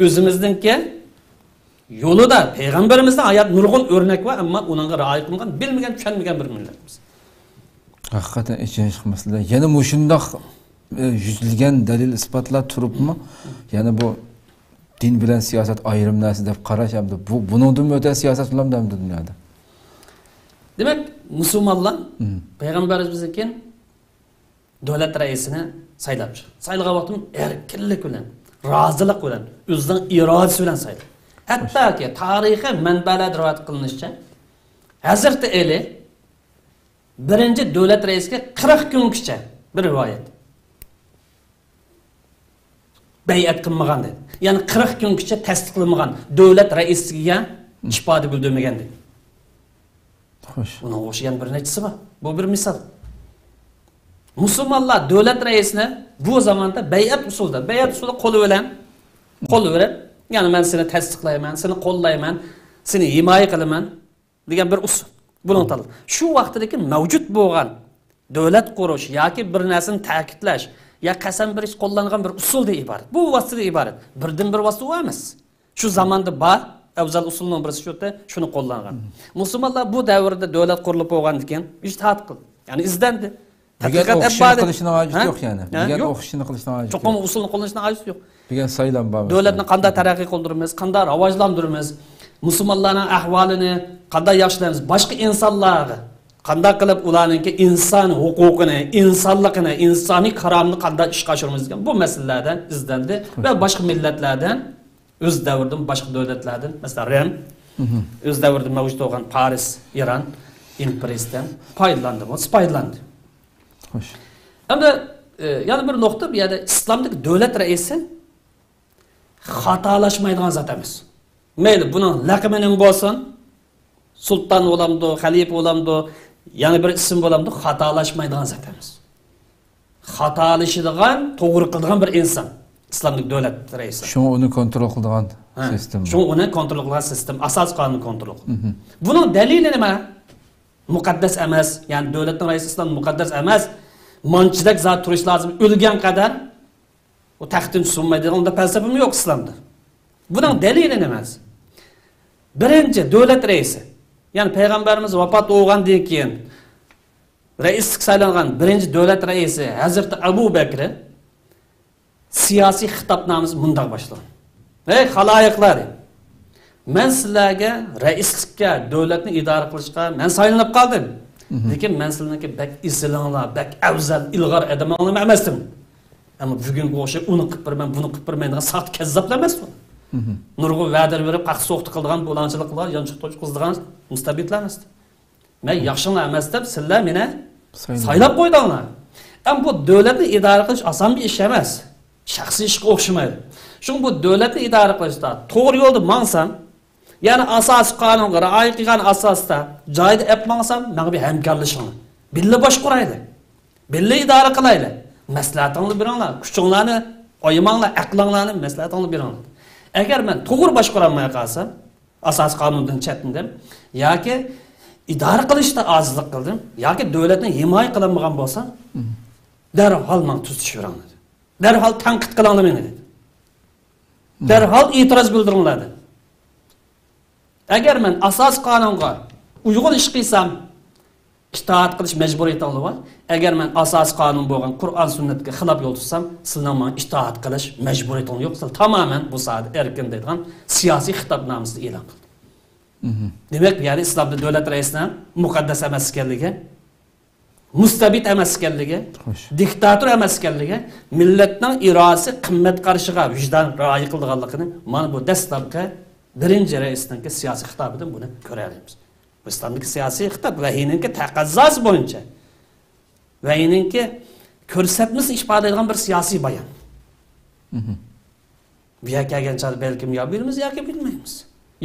Speaker 2: o'zimizningki yo'lida payg'ambarimizning hayot nurg'un o'rnak va ammo uningga rioya qilgan, bilmagan, tushunmagan bir millatmiz.
Speaker 1: Haqiqatan eshitish masala. Yana mushundoq yuzilgan dalil isbotlar turibmi? Yana bu din bilan siyosat ayrim narsa deb qarash hamda bu buningdan o'ta siyosat bilan dunyoda.
Speaker 2: Demak, musulmonlar payg'ambarimizdan davlat raisini saylab chiqdi. Saylagan vaqtim erkinlik bilan, rozilik bilan, o'zining irodasi bilan sayladi. Hattoki tarixiy manbalarda rivoyat qilinishicha Hazrat Ali birinchi davlat raisiga 40 kungacha bir rivoyat. Bay'at qilmagan dedi. Ya'ni 40 kungacha tasdiqlanmagan davlat raisiga ifoda bildirmagan dedi.
Speaker 1: Xo'sh.
Speaker 2: Buni o'xshagan bir nechasi bor. Bu bir misol. Musulmonlar davlat raisini bu zamonda bay'at usuli qo'li bilan ya'ni men seni tasdiqlayman, seni qo'llayman, seni himoya qilaman degan bir usul. Bunun tanladi. Shu vaqtdagi mavjud bo'lgan davlat qurish yoki bir narsani ta'kidlash ya qasam berish qo'llangan bir usuldan iborat. Bu vositadan iborat. Birdan bir vosita emas. Shu zamonda bor, afzal usulning birisi shuda, shuni qo'llangan. Musulmonlar bu davrda davlat qurilib bo'lgandan keyin ijtihod qildi. Ya'ni izlandi.
Speaker 1: Tadqiqot qilishning hojati yo'q yani. Degan o'qishni qilishning hojati yo'q.
Speaker 2: Cho'qim usulni qo'llanishning hojati yo'q.
Speaker 1: Degan saylan bor.
Speaker 2: Davlatni qanday taraqqiy qildiramiz, qanday rivojlantiramiz, musulmonlarning ahvolini qanday yaxshilaymiz, boshqa insonlarga Qanday qilib ularningki inson huquqini, insonligini, insoniy qaromni qanday ishga oshiramiz degan bu masalalardan izlandi va boshqa millatlardan o'z davridan boshqa davlatlardan, masalan, Rim, o'z davrida mavjud bo'lgan Paris, Iran imperiyasidan foydalandi.
Speaker 1: Xo'sh.
Speaker 2: Endi yana bir nuqta bu yerda islomdagi davlat raisi xatolashmaydigan zot emas. Mayli buning laqabining bo'lsin, sulton bo'lamdi, xalifa bo'lamdi, yana bir ism bo'lamdi, xatolashmaydigan zot emas. Xatolashadigan, to'g'ri qiladigan bir inson. İslamlik davlat raisi.
Speaker 1: Şunu onu kontrol qiladigan sistem.
Speaker 2: Şunu onu kontrol qiladigan sistem, asos qonun kontrol. Buning dalili nima? Muqaddas emas, ya'ni davlatning raisi islom muqaddas emas. Manchidak zot turish lozim. O'lgan qadar o taxtdan sunmaydigan unda falsafam yo'q islomda. Buning dalili nima? Birinchi davlat raisi, ya'ni payg'ambarimiz vafot bo'lgandan keyin raislik saylangan birinchi davlat raisi Hazrat Abu Bakr siyosiy xitobnomasi bunday boshlagan. Ey xaloyiqlar, men sizlarga raislikka, davlatni idora qilishga men saylanib qoldim. Lekin men sizlarga bak islinglar, bak afzal, ilg'or odamlar emasdim. Ammo bugungi o'sha uni qilib birman, buni qilib birman degan saxt kazzoblar emas bu. Nurg'u va'da berib, qaq so'qti qilgan bo'lanchilik qilgan, yanchiq to'ch qilgan mustabidlar emas. Men yaxshilar emas deb sizlar meni saylab qo'ydinglar. Ammo bu davlatni idora qilish oson bir ish emas. Shaxsiy ishga o'xshamaydi. Shuning bu davlatni idora qilishda to'g'ri yo'lda mansam, ya'ni asosiy qonunga rioya qilgan asosda joyida ep mansam, menga bir hamkorlashinglar. Billa boshqaraylik. Billa idora qilaylik. Maslahatingni beringlar, kuchinglarni, oyimanglar, aqlinglarni maslahatingni beringlar. Agar men to'g'ri boshqara olmay qolsam, asosiy qonundan chetdim yoki idora qilishda ojizlik qildim yoki davlatni himoya qilinmagan bo'lsa, darhol men tuzishiraman. Derhal tanqid qilinglar meni dedi. Derhal e'tiroz bildiringlar dedi. Agar men asos qonunga uyg'un ish qilsam, itoat qilish majburiyatim bor. Agar men asos qonun bo'lgan Qur'on sunnatga xilof yo'l tutsam, sizlar men itoat qilish majburiyatim yo'q. Siz tamoman bu soat erkin deydigan siyosiy xitobnomasini e'lon qildi. Demak, ya'ni islomda davlat raisining muqaddas emas ekanligi, mustabid emas ekanligi, diktator emas ekanligi, millatning irodasi qimmat qarishiga vijdon rioya qilganligini mana bu dastlabki birinchi raisning siyosiy xitobidan buni ko'ramiz. Bu islomdagi siyosiy xitob vahiyninki taqozosi bo'yicha vahiyninki ko'rsatmasini ifodalaydigan bir siyosiy bayon. Bu yerga kelgancha balkim yo bilamiz yoki bilmaymiz.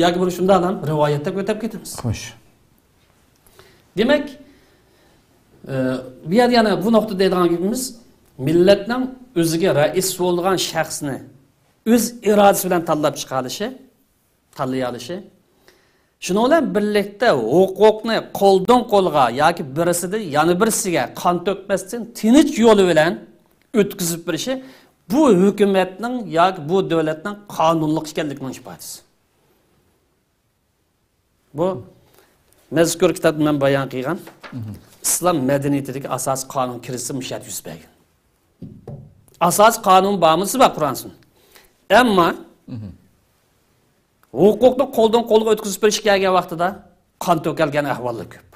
Speaker 2: Yoki buni shunday ham rivoyatda o'tab ketamiz.
Speaker 1: Xo'sh.
Speaker 2: Demak, bu yerda yana bu nuqta deydigan gapimiz millatning o'ziga rais bo'lgan shaxsni o'z irodasi bilan tanlab chiqarishi, tanlay olishi. Shuning bilan birlikda huquqni qo'ldan qo'lga yoki birisidan yana birisiga qon to'kmasdan tinch yo'li bilan o'tkazib berishi bu hukumatning yoki bu davlatning qonunliq ekanligining ifodasi. Bu mazkur kitobda men bayon qilgan İslam medeniyetindeki asas kanun kirisi müşahit yüz belgen. Asas kanun bağımlısı var Kur'an'sın. Ama hukuklu koldan kolga ötküzüp bir şikayet vaxtıda kan tökelgen ahvallı köp.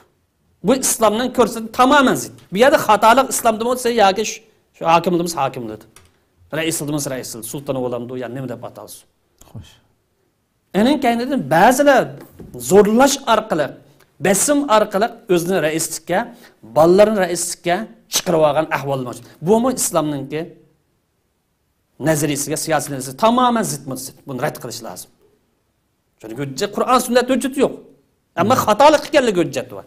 Speaker 2: Bu İslam'dan körsün tamamen zid. Bir yerde hatalık İslam'da mı olsa ya ki şu hakimliğimiz hakimliğidir. Reisildiğimiz reisil, sultanı olamdı yani ne mi de batalsın.
Speaker 1: Hoş.
Speaker 2: Enin kendini bazılar zorlaş arkalı, besim arkalı özünü reislikka, balların reislikka çıkarıp algan ahval var. Bu mu İslam'ın ki nazariyesiga, siyasi nazariyesiga tamamen zıtmıdır. Bunu red kılış lazım. Çünkü hüccet, Kur'an sünnet hüccet yok. Ama hatalık ekanligi hüccet var.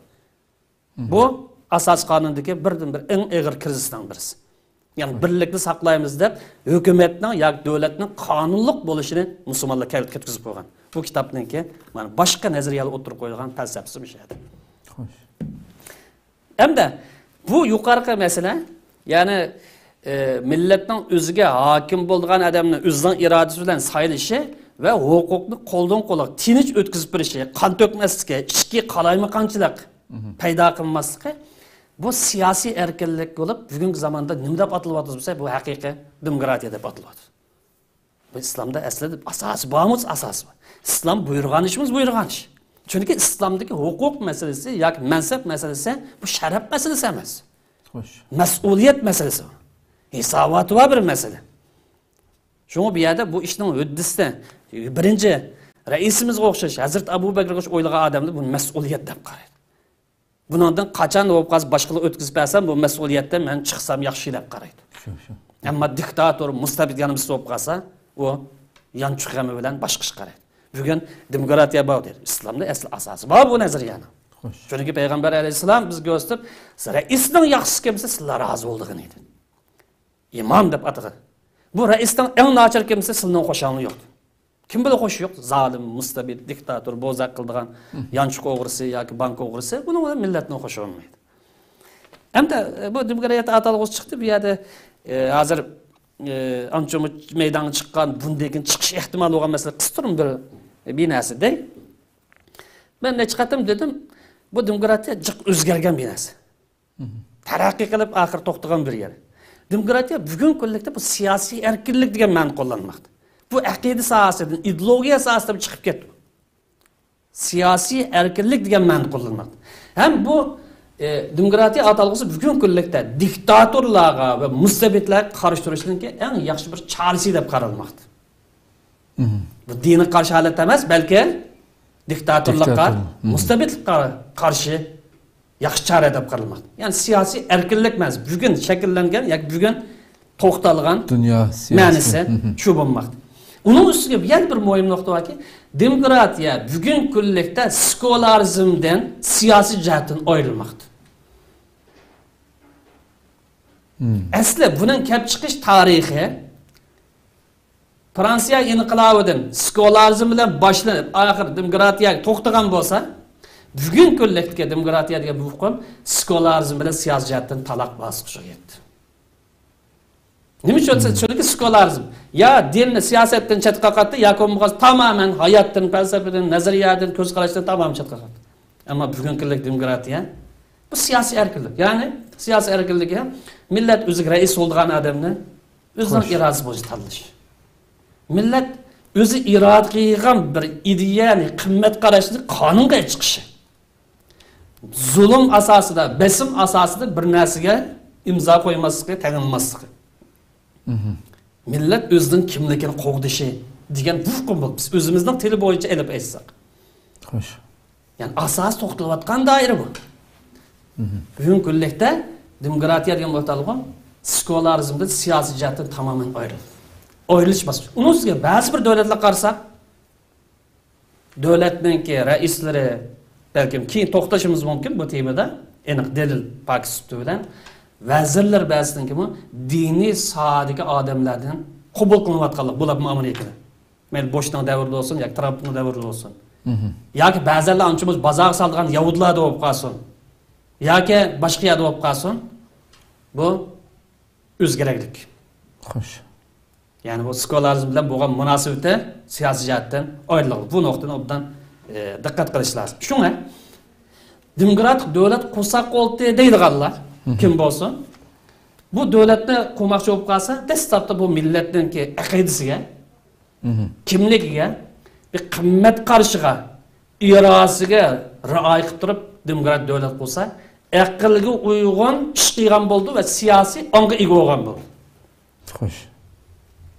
Speaker 2: Bu asas kanundaki birden bir en ağır krizisden birisi. Yani birlikte saklayımız deb hükümetning yoki davlatning qonunliq bo'lishini musulmonlar ketkizib qo'ygan. Bu kitobningki mana boshqa nazariyalar o'tirib qo'yilgan falsafasi bir şeydir.
Speaker 1: Xo'sh.
Speaker 2: Hamda bu yuqorqi masala, ya'ni millatning o'ziga hokim bo'lgan odamning o'zining irodasi bilan saylishi va huquqni qo'ldan qo'lga tinch o'tkazib berishi, qon to'kmasligi, ichki qalaymaqonchilik paydo qilmasligi bu siyasi erkinlik olup bugünkü zamanda nima deb atılyapti bu haqiqiy demokratiya deb atılyapti. Bu İslamda aslida asas, bağımız asas var. İslam buyurgan işimiz buyurgan iş. Çünkü İslam'daki hukuk meselesi, yoki mansab meselesi bu sharaf meselesi emas.
Speaker 1: Xo'sh.
Speaker 2: Mas'uliyet meselesi. Hisoboti var bir mesele. Şunu bir yerde bu işning hüddisi birinci raisimizga o'xshash Hazrat Abu Bakrga o'ylagan odamni bu mas'uliyat deb qaraydi. Bundan qachon bo'lib qolsa boshqalar o'tkazib bersam bu mas'uliyatdan men chiqsam yaxshi deb qaraydi.
Speaker 1: Shu.
Speaker 2: Ammo diktator, mustabid yanımız bo'lib qolsa, u yanchiqami bilan boshqa ish qaraydi. Bugun demokratiya bor deydi. Islomda asl asosi bor bu nazariyani.
Speaker 1: Xo'sh.
Speaker 2: Chunki payg'ambar alayhissalom bizga o'stib, raisning yaxshisi kimsa sizlar rozi bo'ldig'ini edi. İmam deb atagan. Bu raisdan eng nachar kimsa sizning qo'shag'ini yo'q. Kim bilan qo'shi yo'q? Zalim, mustabid, diktator, bo'zaq qildigan, yanchiq o'g'risi yoki bank o'g'risi, buni millatning qo'shi olmaydi. Hamda bu demokratiya atalg'usi chiqdi bu yerda hozir ancha maydonga chiqqan bundan chiqish ehtimoli bo'lgan masala qistirm bir binasida. Men necha qatim dedim, bu demokratiya jiq o'zgargan binasi. Taraqqiy qilib oxir to'xtagan bir yer. Demokratiya bugun kunlikda bu siyosiy erkinlik degan ma'no qo'llanmoqda. Bu aqida sohasidan, ideologiya sohasidan chiqib ketdi. Siyosiy erkinlik degan ma'no qo'llanmoqda. Ham bu demokratiya atalg'usi bugun kunlikda diktatorlarga va mustabidlarga qarshi turishning eng yaxshi bir chorasi deb qaralmoqda. Bu diniy qarshi holat emas, balki diktatorlikqa, mustabidlikqa qarshi yaxshi chora deb qaralmoqda. Ya'ni siyosiy erkinlik emas, bugun shakllangan yoki bugun to'xtalgan
Speaker 1: Dunyo
Speaker 2: ma'nosi shu bo'lmoqda. Uning ustiga yana bir muhim nuqta borki, demokratiya bugun kunlikda sekularizmdan siyosiy jihatdan ayrilmoqda. Asli buning kelib chiqish tarixi Fransiya inqilobidan sekularizm bilan boshlanib, oxir demokratiyaga to'xtagan bo'lsa, bugun kunlikdagi demokratiya degan bu hukm sekularizm bilan siyosiy jihatdan taloq bosqichiga yetdi. Nima uchun? Chunki sekularizm ya dinni siyosatdan chetga qo'ydi, yoki bo'lmasa tamoman hayotdan, falsafadan, nazariyadan, ko'z qarashdan tamoman chetga qo'ydi. Ammo bugun kunlik demokratiya bu siyosiy erkinlik. Ya'ni siyosiy erkinligi millat o'ziga rais bo'lgan odamni o'zining irodasi bo'yicha tanlash. Millat o'zi iroda qilgan bir ideali qimmat qarashni qonunga chiqishi. Zulm asosida, besim asosida bir narsaga imzo qo'ymaslikka tanilmasligi. Millat o'zining kimligini qo'g'dishi degan bu hukm bu. Biz o'zimizning tili bo'yicha elib aytsak.
Speaker 1: Xo'sh.
Speaker 2: Ya'ni asos to'xtalayotgan doira bu. Bugun kunlikda demokratiya degan o'talg'on sekularizmdan siyosiy jihatdan tamoman ayrildi. Ayrilish. Uning ustiga ba'zi bir davlatlar qarasak, davlatninki raislari balkim keyin to'xtashimiz mumkin bu temada, aniq dalil Pokiston bilan vazirlar ba'zidan bu diniy sohadagi odamlardan qabul qilinayotganlik bo'ladi Amerikada. Men Bushning davrida bo'lsin yoki Trumpning davrida bo'lsin. Yoki ba'zilar anchamiz bozor solgan yahudlar bo'lib qolsin. Yoki boshqa yerda bo'lib qolsin. Bu o'zgaraylik.
Speaker 1: Xo'sh.
Speaker 2: Ya'ni bu sekularizm bilan bo'lgan munosabati siyosiy jihatdan ayriladi. Bu nuqtani obdan diqqat qilish lozim. Shunga demokratik davlat qursak oldi deydiganlar kim bo'lsin, bu davlatni qurmoqchi bo'lib qolsa, dastlabda bu millatninki aqidasiga, kimligiga, bir qimmat qarishiga, irodasiga rioya qilib turib demokratik davlat qursa, aqlga uyg'un ish qilgan bo'ldi va siyosiy ongga ega bo'lgan bo'ldi.
Speaker 1: Xo'sh.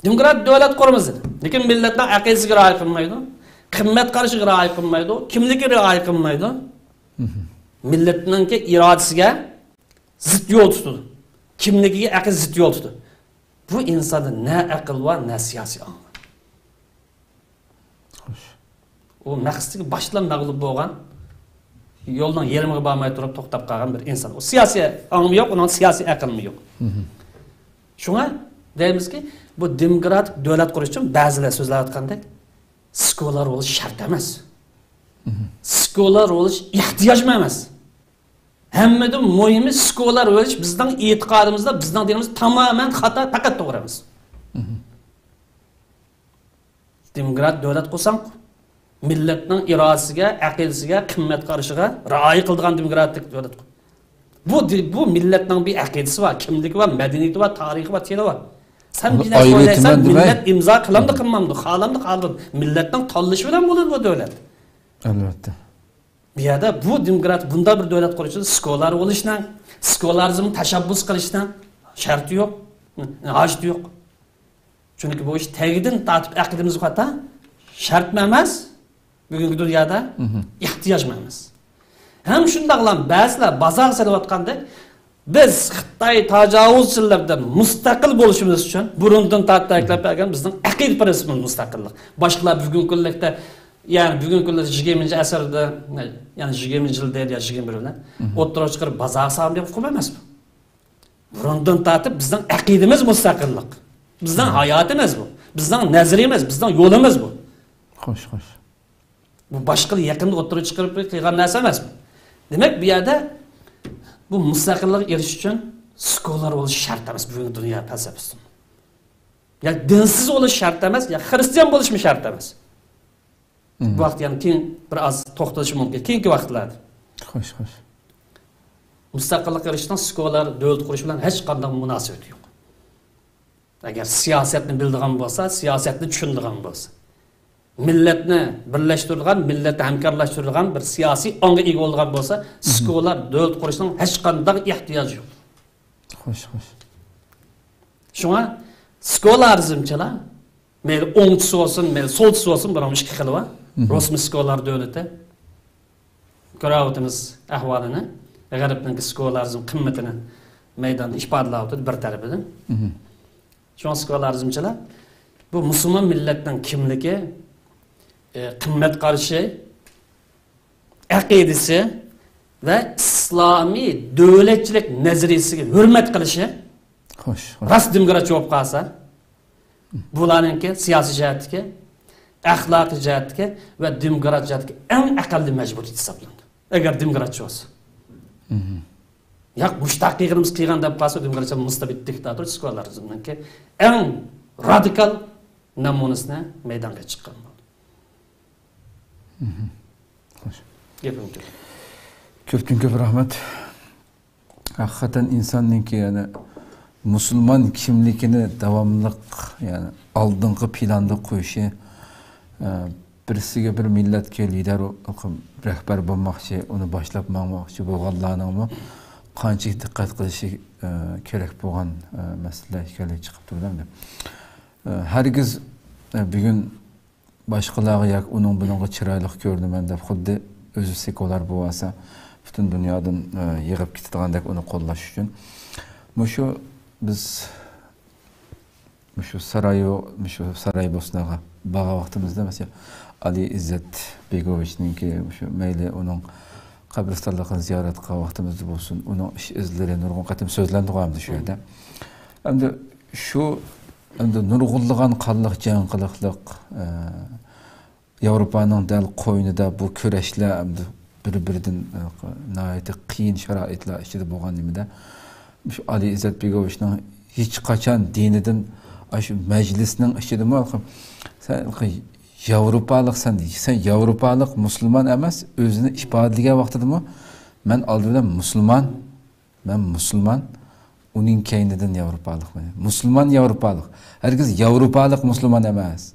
Speaker 2: Demokratik davlat quramiz. Lekin millatning aqidasiga rioya qilmaydi, qimmat qarishiga rioya qilmaydi, kimligiga rioya qilmaydi. Millatninki irodasiga zid yo'l tutadi. Kimligiga aql zid yo'l tutadi. Bu insonda na aql va na siyosiy ong.
Speaker 1: Xo'sh.
Speaker 2: U maqsadiga boshlan mag'lub bo'lgan, yo'ldan yerimiga bormay turib to'xtab qolgan bir inson. O siyosiy ong yo'q, uning siyosiy aqli yo'q. Shunga deymizki, bu demokratik davlat qurish uchun ba'zilar so'zlayotgandek sekular bo'lish shart emas. Sekular bo'lish ehtiyoj emas. Hammadan muhimi sekular bo'lish bizning e'tiqodimizda, bizning dinimiz tamoman xato, faqat to'g'ri emas. Demokratik davlat qilsam, millatning irodasiga, aqidasiga, qimmat qarishiga rioya qiladigan demokratik davlat. Bu millatning bir aqidasi va kimligi va madaniyati va tarixi va tili va sen bir narsa o'ylaysan, millat imzo qilamdi, qilmamdi, xolamdi, xolamdi. Millatning tanlashi bilan bo'ladi bu davlat.
Speaker 1: Albatta.
Speaker 2: Bu yerda bu demokrat bunda bir davlat qurishda skolar bo'lishdan, skolarizmni tashabbus qilishdan sharti yo'q, hojati yo'q. Chunki bu ish tagidan tortib aqidimiz xato, shart emas. Bugungi dunyoda ehtiyoj emas. Ham shundaqlam ba'zilar bozor solayotganda biz Xitoy tajovuzchilardan mustaqil bo'lishimiz uchun burundan ta'kidlab bergan bizning aqid prinsipimiz mustaqillik. Boshqalar bugungi kunlikda yani bugungi kunda 20-asrda, yani 20-yilda ya 21-da o'ttirib chiqarib bozor so'm deb hukm emas bu. Burundan ta'tib bizning aqidimiz mustaqillik. Bizning hayotimiz bu. Bizning nazariyamiz, bizning yo'limiz bu.
Speaker 1: Xo'sh.
Speaker 2: Bu boshqa yaqinda o'ttirib chiqarib qilgan narsa emas bu. Demak, bu yerda bu mustaqillik erishish uchun skolar bo'lish shart emas bugungi dunyo falsafasi. Ya dinsiz bo'lish shart emas, ya xristian bo'lishmi shart emas. Bu vaqt yani keyin bir az to'xtalish mumkin. Keyingi vaqtlarda.
Speaker 1: Xo'sh.
Speaker 2: Mustaqillik erishishdan skolar davlat qurish bilan hech qanday munosabati yo'q. Agar siyosatni bildigan bo'lsa, siyosatni tushunadigan bo'lsa, millatni birlashtiradigan, millatni hamkorlashtiradigan bir siyosiy onga ega bo'lgan bo'lsa, skolar davlat qurishning hech qanday ehtiyoji yo'q.
Speaker 1: Xo'sh.
Speaker 2: Shunga skolarizmchilar meyli o'ngchisi olsun, meyli solchisi olsun, biron ikki xil va. Rosmiy skolar davlati ko'ryapmiz ahvolini, g'arbning skolarizm qimmatini maydonda ifodalab bir tarafidan. Şu skolarizmchilar bu musulmon millatning kimligi, qimmat qarashi, aqidasi va islomiy davlatchilik nazariyasiga hurmat qilishi.
Speaker 1: Xo'sh.
Speaker 2: Rast demokrat bo'lib qolsa, bularninki siyosiy jihatga, axloqiy jihatga va demokrat jihatga eng aqalli majburiyat hisoblanadi. Agar demokrat bo'lsa. Yo'q, mushtaqligimiz qilgan deb qolsa, demokratiya mustabid diktator skolarizmninki eng radikal namunasini maydonga chiqqan bo'ldi.
Speaker 1: Xo'sh.
Speaker 2: Gapim
Speaker 1: Ko'p rahmat. Haqiqatan insonninki yani musulmon kimligini davomliq yani oldingi planda qo'yishi, birisiga bir millatga lider rahbar bo'lmoqchi, uni boshlab bormoqchi bo'lganlarning qancha diqqat qilishi kerak bo'lgan masala ekanligi chiqib turdi. Hargiz bugun boshqalarga yoki uning buningga chiroyli ko'rdiman deb xuddi o'zi sekular bo'lsa, butun dunyodan yig'ib ketadigandak uni qo'llash uchun mushu biz mushu Saraybosnaga borgan vaqtimizda mesela Ali İzzet Begovichninki mushu mayli uning qabristonligini ziyorat qilgan vaqtimizda bo'lsin, uning ish izlari nurg'un qatim so'zlandi qo'yamdi shu yerda. Endi shu nurg'unlagan qanliq jang qiliqliq Yevropaning dal qo'ynida bu kurashlar bir-biridan nihoyatda qiyin sharoitlar ichida bo'lgan nimada shu Ali İzzet Begovichning hech qachon dinidan shu majlisning ichida sen Yevropalıksan deydi. Sen Yevropalık Müslüman emas, özünü ifadalagan vaqtidami men oldimdan Müslüman, uning keynidan Yevropalık. Müslüman Yevropalık. Herkes Yevropalık Müslüman emas.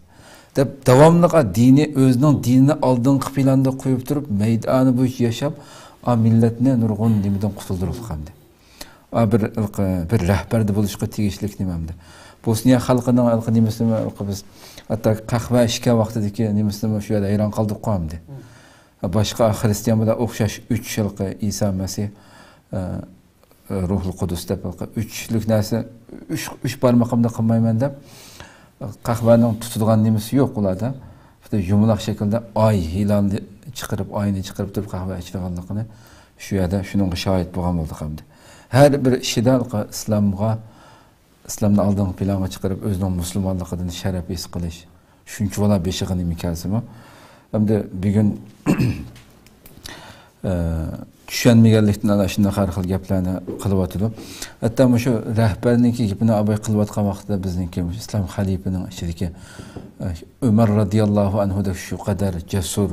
Speaker 1: Deb davomli dini o'zining dinini oldingi planda qo'yib turib, maydoni bo'yicha yashab, millatni nurg'un nimadan qutuldirib qoldi. Bir rahbarda bo'lishga tegishlik nimamda. Bosniya xalqining nimasini biz hatta qahva ishga vaqtidagi nimasini shu yerda hayron qoldik qo'yamdi. Boshqa xristian bilan o'xshash 3 yilqi Isa Masih Ruhul Qudus deb 3lik narsa 3 barmoqimda qilmayman deb qahvaning tutadigan nimasi yo'q ularda. Bitta yumaloq shaklda oy hilolni oyni chiqarib turib qahva ichganligini shu yerda shuningga shohid bo'lgan bo'ldik hamda. Har bir ishida İslam'da aldığım plana çıkarıp özünün Müslümanlıktan şeref his qilish. Shuncha bola beshig'ini mikasimi. Hamda bugun tushunmaganlikdan ana shunday har xil gaplarni qilyapti. Hatto shu rahbarniki gapini abay qilayotgan vaqtda bizningki islom xalifining ichidagi Umar radhiyallohu anhu da shu qadar jasur,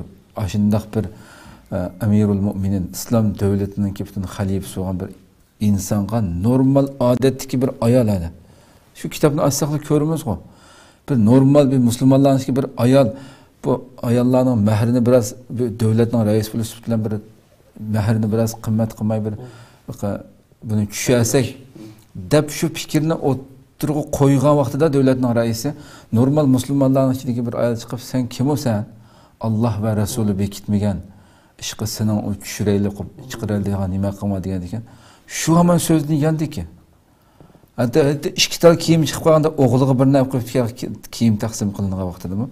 Speaker 1: shunday bir Amirul Mu'minin islom davlatining butun xalifasi bo'lgan bir insonga normal odatdagi bir ayol edi. Şu kitabını açsaqla ko'ramiz-ku. Bir normal bir Müslümanlarning bir ayol bu bu ayollarning mehrini biraz devletning rais bo'lish bilan bir mehrini biraz qimmat qilmay bir buni tushunsak deb shu fikrni o'tirg'i qo'ygan vaqtida davlatning raisi normal musulmonlarning ichidagi bir ayol chiqib sen kim o'san Alloh va rasuli bekitmagan ishqi sening u tushirayli qilib chiqiraydigan nima qilma degan ekan shu hamon so'zni yandiki hatta ikki tal kiyim chiqib qolganda o'g'liga bir narsa qo'yib kiyim taqsim qilingan vaqtidami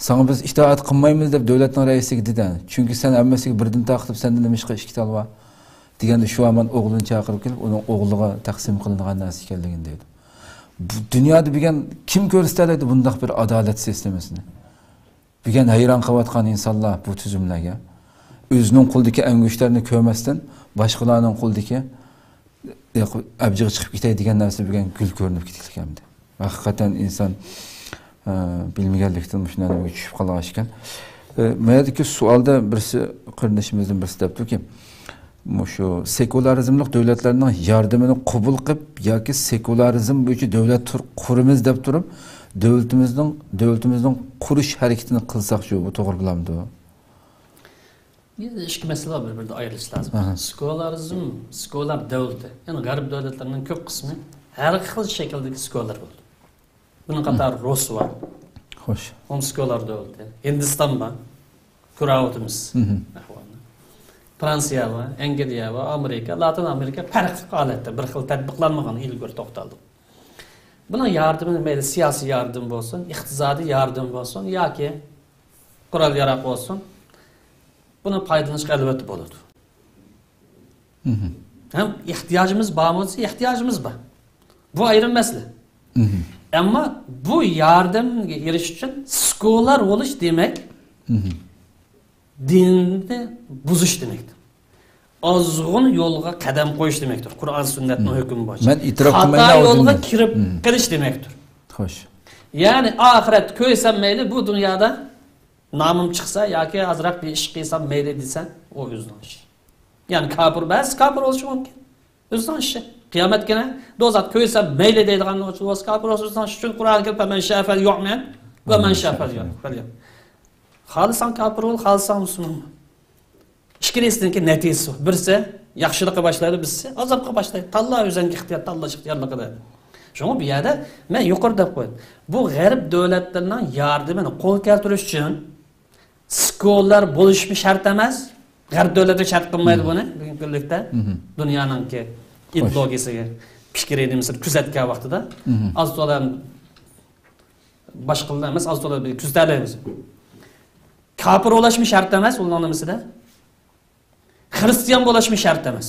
Speaker 1: sana biz itoat qilmaymiz deb davlatning raisiga dedi chunki sen hammasiga birdan taqib sendan nima ishqa ikki tal va deganda shu hamon o'g'lini chaqirib kelib uning o'g'liga taqsim qilingan narsa ekanligini dedi bu dunyoda degan kim ko'rsatadi bunday bir adolat sistemasini degan hayron qilayotgan insonlar bu tuzumlarga o'zining qo'lidagi angushlarni ko'rmasdan boshqalarning qo'lidagi abjig'i chiqib ketay degan narsa degan gul ko'rinib ketganmidi haqiqatan inson bilmaganlikdan shundan tushib qolgan ekan mayadagi savolda birisi qarindishimizdan birisi debdiki shu sekularizmlik davlatlarning yordamini qabul qilib yoki sekularizm bo'yicha davlat qurimiz deb turib davlatimizning qurish harakatini qilsak shu bu to'g'ri bilamdi
Speaker 2: ikki masala bir-birida ayrilishi lazım. Sekularizm, sekular davlati, ya'ni g'arb davlatlarining ko'p qismi har xil shakldagi sekular bo'ldi. Buning qatori Rus var.
Speaker 1: Xo'sh.
Speaker 2: Ham sekular davlati. Hindiston bor. Ko'ryapmiz. Fransiya va Angliya va Amerika, Latin Amerika farqli holatda bir xil tatbiqlanmagan ilgari to'xtaldi. Buning yordamini mayli siyosiy yardım bo'lsin, iqtisodiy yardım bo'lsin yoki qurol yarog' bo'lsin buna paydalanışga elbette bo'ladi. Hem ihtiyacımız bağımlısı ihtiyacımız var. Bu ayrı mesele. Ama bu yardım eriş için skolar oluş demek dinini buzuş demektir. Azgın yolga kadem koyuş demektir. Kur'an sünnetinin hükmü boyunca.
Speaker 1: Ben itiraf
Speaker 2: hata yolga kirip kiliş demektir.
Speaker 1: Hoş.
Speaker 2: Yani ahiret köysem meyli bu dünyada namım çıksa ya ki azrak bir iş kıysam meyli desen o yüzden iş. Yani kapır bas kapır oluşu mümkün. Yüzden iş. Kıyamet gene dozat köysem meyli deydiğin oluşu kapır oluşu yüzden iş. Çünkü Kur'an-ı Kerim'de men şafel yu'men ve men şafel yu'men. Halisan kapır ol, halisan Müslüman. İşkirisinin ki neticesi o. Birisi yaxşılıkı başlaydı, birisi azapkı başlaydı. Allah özenki ihtiyat, Allah ihtiyarlıkı da. Şunu bir yerde ben yukarıda koydum. Bu g'arb davlatlarının yardımını qo'l keltirish uchun skollar bo'lishmi shart emas. G'arb davlati shart qilmaydi buni bugungi kunlikda. Dunyoninki ideologiyasiga fikrini misol kuzatgan vaqtida az to'la boshqalar emas, az to'la kuzatamiz. Kafir bo'lishmi shart emas, ularning nimasida? Hristiyan bo'lishmi shart emas.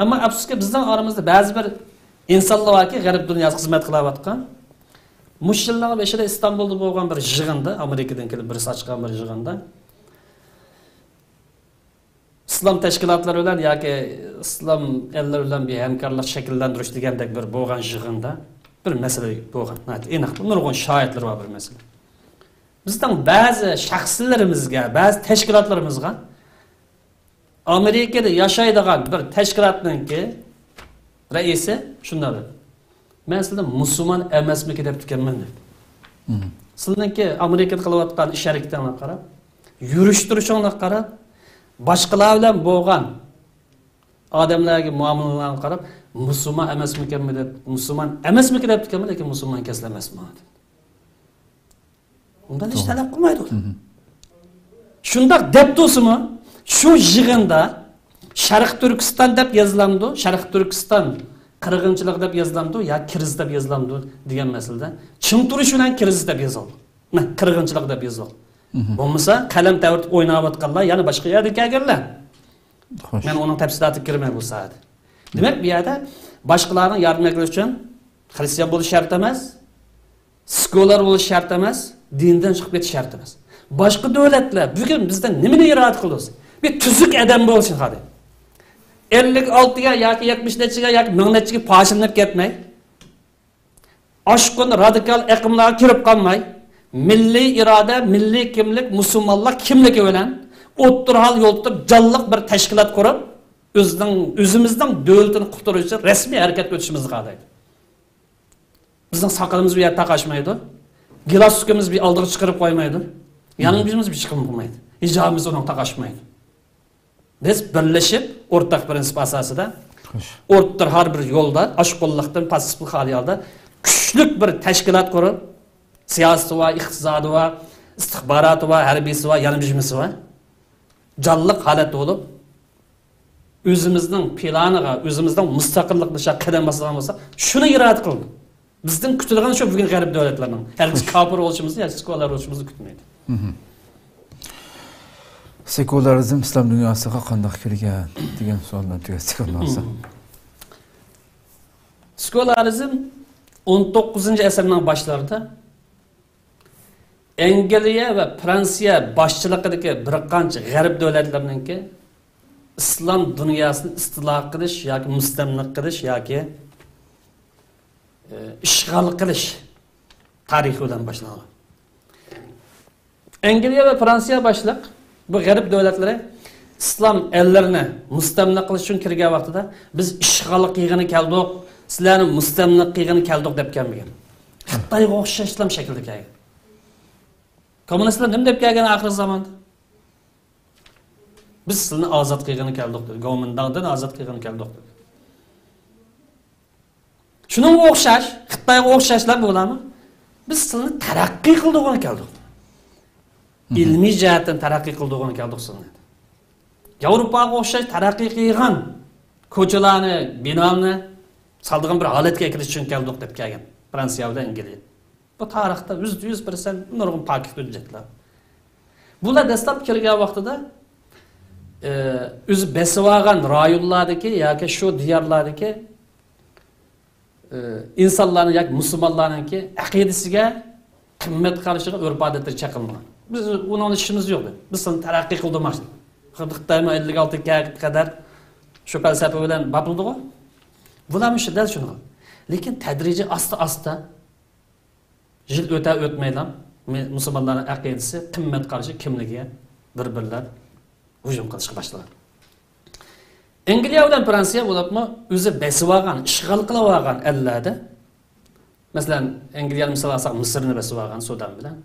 Speaker 2: Ammo afsuski bizning oramizda ba'zi bir insonlar borki, g'arb dunyosi xizmat qilayotgan. Mushillar beshida İstanbulda bo'lgan bir yig'inda, Amerikadan kelib birisi ochgan bir yig'inda islom tashkilotlari bilan yoki islom ellar bilan bir hamkorlik shakllantirish degandek bir bo'lgan yig'inda bir masala bo'lgan. Aniq nurg'un shohidlar bor bir masala. Bizning ba'zi shaxsiylarimizga, ba'zi tashkilotlarimizga Amerikada yashaydigan bir tashkilotninki raisi shunday dedi. Men sizdan musulmon emasmiki deb tukanman dedi. Sizningki Amerikada qilayotgan ish harakatlarga qarab, yurishtirishingga qarab, boshqalar bilan bo'lgan odamlarga muomalalarga qarab, musulmon emasmikanmi deb, musulmon emasmiki deb tukanman, lekin musulmon kaslar emasman dedi. Undan hech talab qilmaydi u. Shundoq debdosimi? Şu yig'inda Sharq Turkiston deb yozilamdi, Sharq Turkiston qirg'inchilik deb yozilamdi, ya kriz deb yozilamdi degan masalada chim turish bilan kriz deb yozildi. Qirg'inchilik deb yozildi. Bo'lmasa qalam tavrit o'ynayotganlar yana boshqa yerga kelganlar. Men uning tafsilotiga kirmay bu saat. Demak, bu yerda boshqalarning yordam qilish uchun xristian bo'lish shart emas, skolar bo'lish shart emas, dindan chiqib ketish shart emas. Boshqa davlatlar bugun bizdan nimani iroat qildi? Bir tuzuk adam bo'lsin hadi. 56 ga yoki 70 nechiga yoki 1000 nechiga pashinib ketmay. Oshqon radikal aqimlarga kirib qolmay, milliy iroda, milliy kimlik, musulmonlar kimligi bilan o'ttirhal yo'lda jonliq bir tashkilot qurib, o'zimizning davlatini qutqarish uchun rasmiy harakat o'tishimiz qadaydi. Bizning soqolimiz bu yerda taqashmaydi. Gilasükümüz bir aldığı çıkarıp koymaydı. Yanımız bir çıkım bulmaydı. Hicabımız onun takaşmaydı. Biz birleşip ortak prensip asasında ortadır har bir yolda, aşkollıktan pasiflik hali aldı. Küçlük bir teşkilat kurup siyaseti var, iktisadi var, istihbaratı var, harbisi var, yanımcımızı var. Canlılık halette olup özümüzün planıga, özümüzden müstakillik dışı kadem basılan olsa şunu irat kıldı. Bizden kütülgen şu bugün garip devletlerinin. Her biz kapır oluşumuzu, ya skolar oluşumuzu kütmeydi.
Speaker 1: Sekularizm İslam dünyasına qanday kirgan degan savoldan tugatsak bo'lsa.
Speaker 2: Sekularizm 19. asrning başlarında Angliya ve Fransiya başçılıqidagi bir qancha g'arb davlatlarininki islom dunyosini istilo qilish yoki mustamlik qilish yoki ishg'ol qilish tarixi bilan boshlangan. Angliya ve Fransiya başliq bu g'arb davlatlari islom ellarini mustamlik qilish uchun kirgan vaqtida biz ishg'ol qilgani keldik, sizlarni mustamlik qilgani keldik deb kelmagan. Xitoyga o'xshash islom shaklida kelgan. Komünistler nima deb kelgan oxir zamonda? Biz sizni ozod qilgani keldik dedi. Go'mindag'dan ozod qilgani keldik dedi. Shunga o'xshash, Xitoyga o'xshashlar bo'ladimi? Biz sizni taraqqiy qildig'ini keldik. İlmiy jihatdan taraqqiy qildig'ini keldik sizni. Yevropaga o'xshash taraqqiy qilgan ko'chalarni, binoni saldigan bir holatga kirish uchun keldik deb kelgan. Fransiya bilan Angliya. Bu tarixda 100% nurg'un pokit hujjatlar. Bular dastlab kirgan vaqtida o'zi besib olgan rayonlardagi yoki shu diyorlardagi insonlarning yoki musulmonlarningki aqidasiga qimmat qarashiga urf-odatlar chaqilmagan. Biz uning ishimiz yo'q. Biz uni taraqqiy qildirmoqchidik. Xitoyma 56ga qadar shu falsafa bilan bopildi-ku. Bular dal shuni. Lekin tadrijiy asta yil o'tmaydi musulmonlarning aqidasi qimmat qarashi kimligiga bir-birlar hujum qilishga boshladi. Angliya bilan Fransiya bo'libmi o'zi besib olgan, ishg'ol qilib olgan ellarda, masalan, Angliya misol olsak Misrni besib olgan Sudan bilan,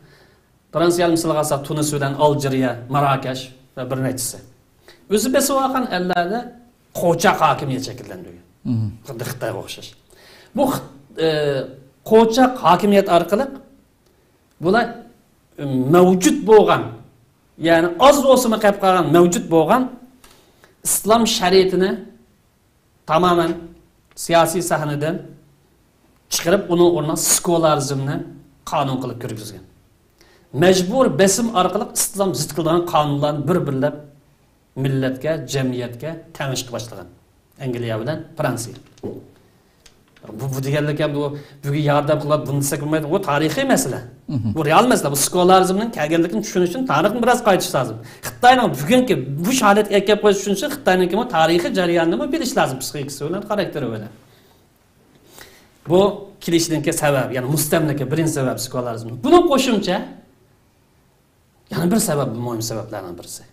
Speaker 2: Fransiya misol olsak Tunis bilan Aljeriya, Marokash va bir nechasi. O'zi besib olgan ellarda qo'cha hokimiyat shakllantirgan. Xuddi Xitoyga o'xshash. Bu qo'cha hokimiyat orqali bular mavjud bo'lgan, ya'ni oz bo'lsa qilib qolgan mavjud bo'lgan islom shariatini tamamen siyosiy sahnadan chiqarib uni o'rniga sekularizmni qonun qilib kirgizgan. Majbur besim orqali islom zid qilgan qonunlarni bir-birlab millatga, jamiyatga tanishga boshlagan. Angliya bilan Fransiya. Bu deganlik ham bu bugun yordam qilib buni desak bo'lmaydi. Bu tarixiy masala. Bu real masala. Bu sekularizmning kelganligini tushunish uchun tarixni biroz qaytish lozim. Xitoyning bugungi bu holatga kelib qo'yish uchun Xitoyning tarixiy jarayonini bilish lozim, psixikasi bilan, xarakteri bilan. Bu kelishninki sabab, ya'ni mustamlika birinchi sabab sekularizm. Buni qo'shimcha yana bir sabab, muhim sabablardan birisi.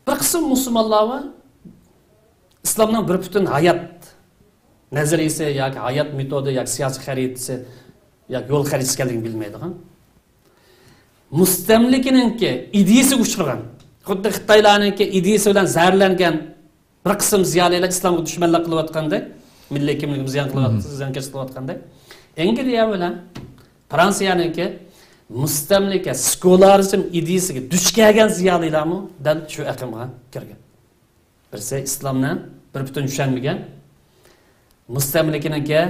Speaker 2: Bir qism musulmonlar va islomning bir butun hayot nazariyasi yoki hayot metodi yoki siyosiy xaritasi yoki yo'l xaritasi ekanligini bilmaydigan. Mustamlikiningki ideyasiga uchragan, xuddi Xitoylarningki ideyasi bilan zararlangan bir qism ziyolilar islomga dushmanlik qilayotganda, milliy kimligimizni ziyonkashlayotganda, Angliya bilan Fransiyaningki mustamlika sekularizm ideyasiga duch kelgan ziyolilarmi dal shu aqimga kirgan. Birisi islomdan bir butun tushunmagan, mustamlikiningki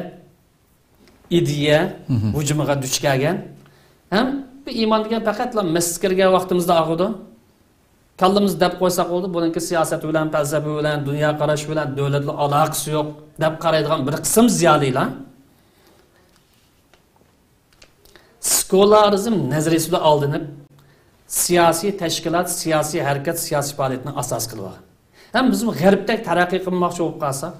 Speaker 2: ideya hujumiga duch kelgan, ham bu iymon degan faqatla masjidga kirgan vaqtimizda og'idi. Kallamiz deb qo'ysak bo'ldi, buningki siyosat bilan, falsafa bilan, dunyo qarashi bilan davlatla aloqasi yo'q deb qaraydigan bir qism ziyolilar sekularizm nazariyasida oldinib siyosiy tashkilot, siyosiy harakat, siyosiy faoliyatni asos qilib olgan. Ham biz bu g'arbda taraqqiy qilmoqchi bo'lib qolsak,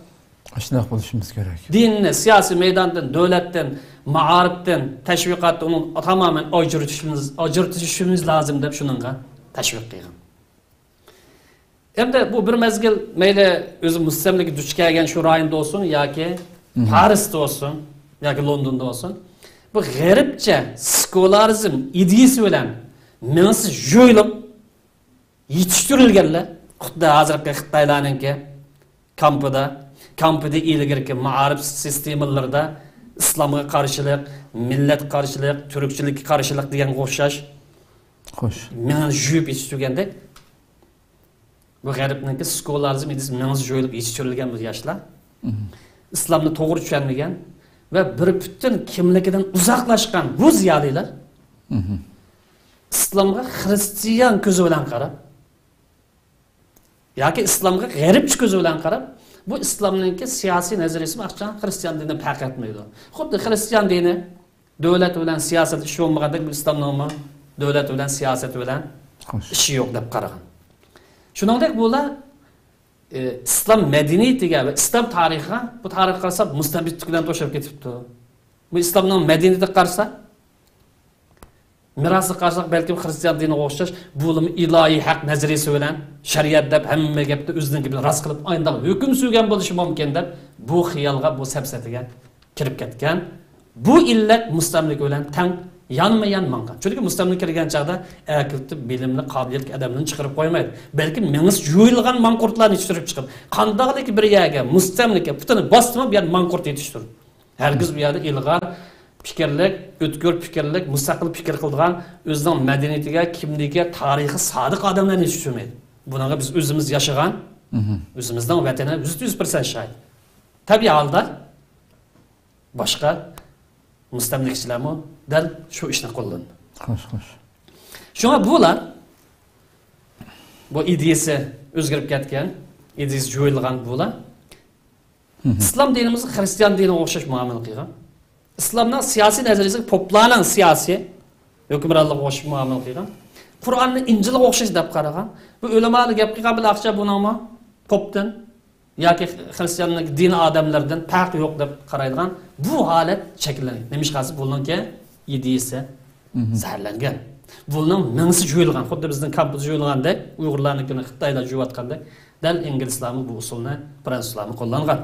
Speaker 1: shunday qilishimiz kerak.
Speaker 2: Dinni siyosiy maydondan, davlatdan, ma'arifdan, tashviqotdan uni tamamen ajratishimiz lozim deb shuningga tashviq qilgan. Endi bu bir mezgil mayli o'zi mustamlika duch kelgan shu rayonda olsun yoki Parisda olsun yoki Londonda olsun, bu g'aribcha sekularizm ideyasi bilan mensiz jo'yliq yetishtirilganlar, xuddi hozirgi Xitoylarninki kampida ilgirki ma'arif sistemalarida islomga qarshilik, millat qarshilik, turkchilikka qarshilik degan o'xshash.
Speaker 1: Xo'sh.
Speaker 2: Men juyib yetishtirgandek bu g'arbniki sekularizm ideyasi mensiz jo'yliq yetishtirilgan bu yoshlar. Islomni to'g'ri tushunmagan ve bir bütün kimligidan uzoqlashgan bu ziyolilar islomga Hristiyan ko'zi bilan qarab yoki islomga g'aribcha ko'zi bilan qarab bu islomning siyosiy nazariyasi maqcan Hristiyan dinidan farq etmaydi. Xuddi Hristiyan dini davlat bilan siyosat ishi bo'lmagandek bu islomning davlat bilan siyosat bilan ishi yo'q deb qaragan. Shuningdek bular İslam medeniyetiga ve İslam tarihiga bu tarix qarasa mustabidlik bilan to'shab ketibdi. Bu İslamning medeniyetiga qarasa mirasi qarsak balki Hristiyan diniga o'xshash bu ilohiy haq nazariyasi bilan shariat deb hamma gapni o'zining bilan ras qilib ayndaq hukm suygan bo'lishi mumkin deb bu xiyolga bu sapsatiga kirib ketgan. Bu illat mustamlik bilan tang yanma-yan mangan. Chunki mustamlik kirgan chaqda akilti bilimli qobiliyatli odamni chiqarib qo'ymaydi. Balki mengiz yo'yilgan manqurtlarni yetishtirib chiqib, qandaqlik bir yerga mustamlikka putini bostima bir manqurt yetishtirib. Hergiz bu yerda ilg'or fikrlik, o'tkir fikrlik, mustaqil fikr qilgan, o'zining madaniyatiga, kimligiga, tarixiga sodiq odamlarni yetishtirmaydi. Bunaqa biz o'zimiz yashagan, o'zimizning vatani 100% shahid. Tabiiy holda boshqa mustamlikchilarmi dal shu ishni qo'llanadi.
Speaker 1: Xo'sh.
Speaker 2: Shunga bular bu ideyasi o'zgarib ketgan, ideyasi jo'yilgan bular. İslam dinimiz Hristiyan diniga o'xshash muomala qilgan. İslamning siyosiy nazariyasi poplarning siyosiy hukmronligiga o'xshash muomala qilgan. Qur'onni Injilga o'xshash deb qaragan. Bu ulamolar gap qilgan bilan aqcha buningmi popdan yoki Hristiyanlik din odamlardan farqi yo'q deb qaraydigan bu holat shakllangan. Nemishqasi buningki ideyasi zarlangan. Buning mingsi jo'yilgan, xuddi bizning kampus jo'yilgandek, Uyg'urlarnikini Xitoylar jo'yatgandek, dal inglizlarning bu usulni, fransuzlarning qo'llangan.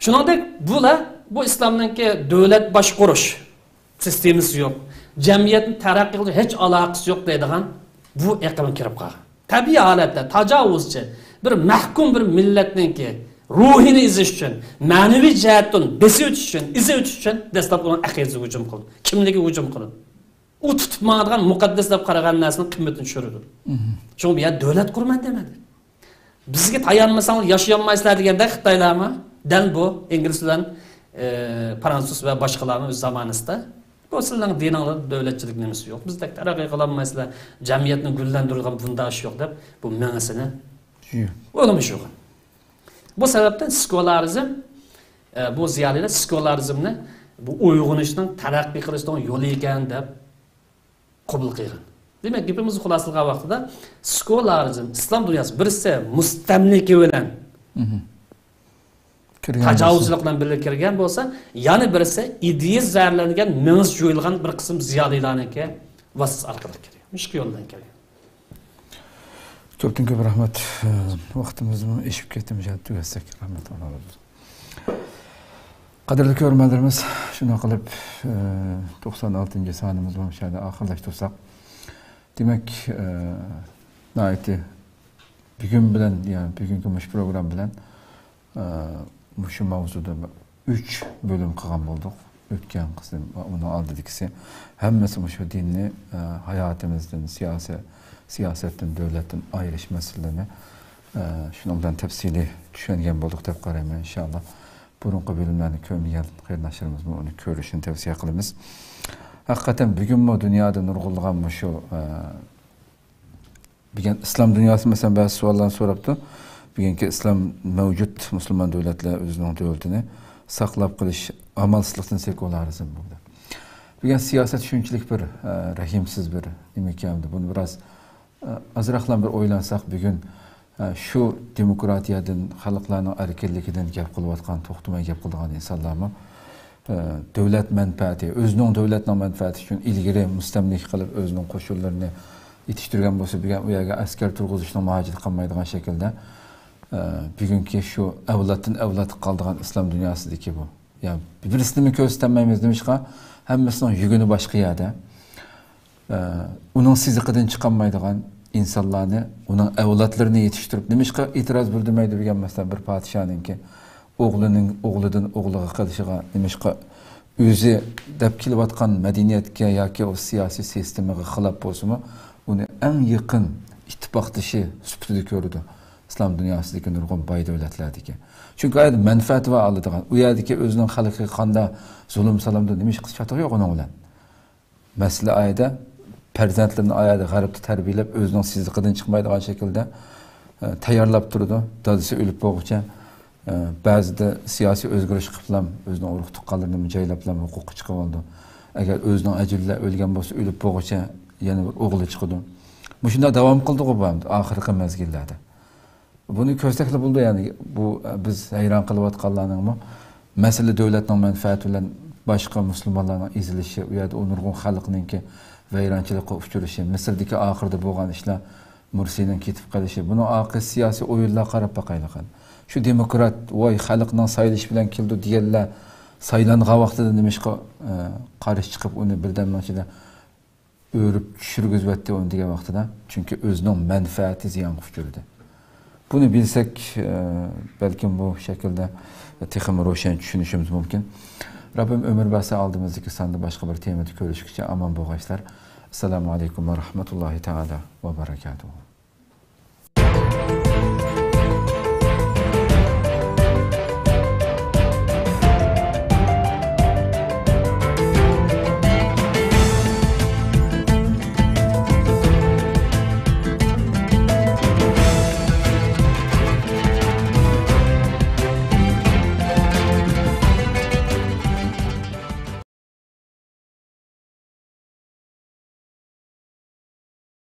Speaker 2: Shuningdek, bular bu islomningki davlat boshqarish sistemasi yo'q, jamiyatning taraqqiyotga hech aloqasi yo'q deydigan bu aqlga kirib qolgan. Tabiiy holatda tajovuzchi bir mahkum bir millatningki ruhini izish uchun, ma'naviy jihatdan besi o'tish uchun, izi o'tish uchun dastlab uning aqidasiga hujum qildi, kimligiga hujum qildi. U tutmaydigan muqaddas deb qaragan narsaning qimmatini tushirdi. Chunki bu yer davlat qurman demadi. Bizga tayanmasangiz yashayolmaysizlar deganda Xitoylarmi? Dal bu ingliz bilan fransuz va boshqalarning o'z zamonasida bu sizlarning dininglar davlatchilik nimasi yo'q. Bizda taraqqiy qilolmaysizlar, jamiyatni gullantirgan bunday ish yo'q deb bu mengisini o'limish yo'q. Bu sababdan sekularizm bu ziyolilar sekularizmni bu uyg'unishning taraqqiy qilishning yo'li ekan deb qabul qilgan. Demak, gapimizni xulosalag'an vaqtida sekularizm islom dunyosi birisi mustamlika bilan tajovuzchilik bilan birga kirgan bo'lsa, yana birisi ideya zarlangan, mengiz jo'yilgan bir qism ziyolilarniki vasas orqali kirgan. Mushku yo'ldan kirgan.
Speaker 1: Ko'pdan ko'p rahmat. Vaqtimizni eshib ketdimiz, tugatsak rahmat olamiz. Qadrli ko'ruvchilarimiz, shuna qilib 96-sonimiz bilan shada oxirlashtirsak, demak, nayati bugun bilan, ya'ni bugungi mush program bilan shu mavzuda 3 bo'lim qilgan bo'ldik. O'tgan qism, uni oldidagisi hammasi shu dinni hayotimizdan, siyosatdan, davlatdan ayirish masalalarini shundan bilan tafsiliy tushungan bo'ldik deb qarayman inshaalloh. Burunqi bo'limlarni ko'rmagan qarindoshlarimiz uni ko'rishini tavsiya qilamiz. Haqiqatan bugunmi dunyoda nurg'ulg'an shu bugun islom dunyosi masalan ba'zi savollarni so'rabdi. Bugungi islom mavjud musulmon davlatlar o'zining davlatini saqlab qolish amalsizlikdan sekularizm bo'ldi. Bugun siyosat shunchalik bir rahimsiz bir nima ekan, buni biroz azroqlan bir o'ylansak, bugun shu demokratiyadan, xalqlarning erkinligidan gap qilayotgan, to'xtamay gap qilgan insonlarmi davlat manfaati, o'zining davlatning manfaati uchun ilgari mustamlik qilib o'zining qo'shinlarini yetishtirgan bo'lsa, bugun u yerga askar turg'izishni mojid qilmaydigan shaklda bugungi shu avloddan avlod qoldigan islom dunyosidagi bu Yani birisini mi göstermemiz demişken hemmisinin yükünü başka yerde. Onun sizikinden çıkamaydıgan insanlarını, onun evlatlarını yetiştirip demişken itiraz bildirmeydi bilgen mesela bir padişahın ki oğludan oğluğa kalışıga demişken özü dep kilip atkan medeniyetke yoki o siyasi sistemge xilap bolsunmu onu en yakın ittifaqdışı süpürdü gördü. İslam dünyasındaki nurgun bay devletlardaki. Çünkü ayet menfaat var alıdığan. O yerdeki özünün halkı kanda zulüm salamda demiş ki çatığı yok onun ulan. Mesela ayette perzentlerini ayette garipte terbiyelep özünün sizliğinden çıkmaydıgan şekilde tayarlap durdu. Dadısı ölüp boğuça bazıda siyasi özgürlük kıplam özünün uruk tuqqanlarını mücaylaplam hukuku çıkıp oldu. Eğer özünün acille ölgen bolsa ölüp boğuça yana bir oğlu çıkıdı. Bu şunda devam kıldı o bu ahirki mezgillerde. Bunu köstekli buldu yani bu biz hayran kılıp atqanlarning mı mesele devletning menfaati bilan başka Müslümanlarning izilişi u yerda nurgun xalqninki vayronchilikqa uchrashi Misrdagi oxirida bo'lgan ishlar Mursiyning ketib qolishi buni oqi siyosiy o'yinlar qarab baqaylik. Shu demokrat voy xalqning saylish bilan keldi deganlar saylangan vaqtida nimishqa qarish chiqib uni birdan mashina o'rib tushirgizbatdi uni degan vaqtida chunki o'zining manfaati ziyon uchirdi. Bunu bilsek belki bu şekilde texmi roşan düşünüşümüz mümkün. Rabbim ömür bası aldığımızdaki sanda başka bir temada görüşükçe aman boğaçlar. Esselamu Aleyküm ve Rahmetullahi Teala ve Berekatuhu.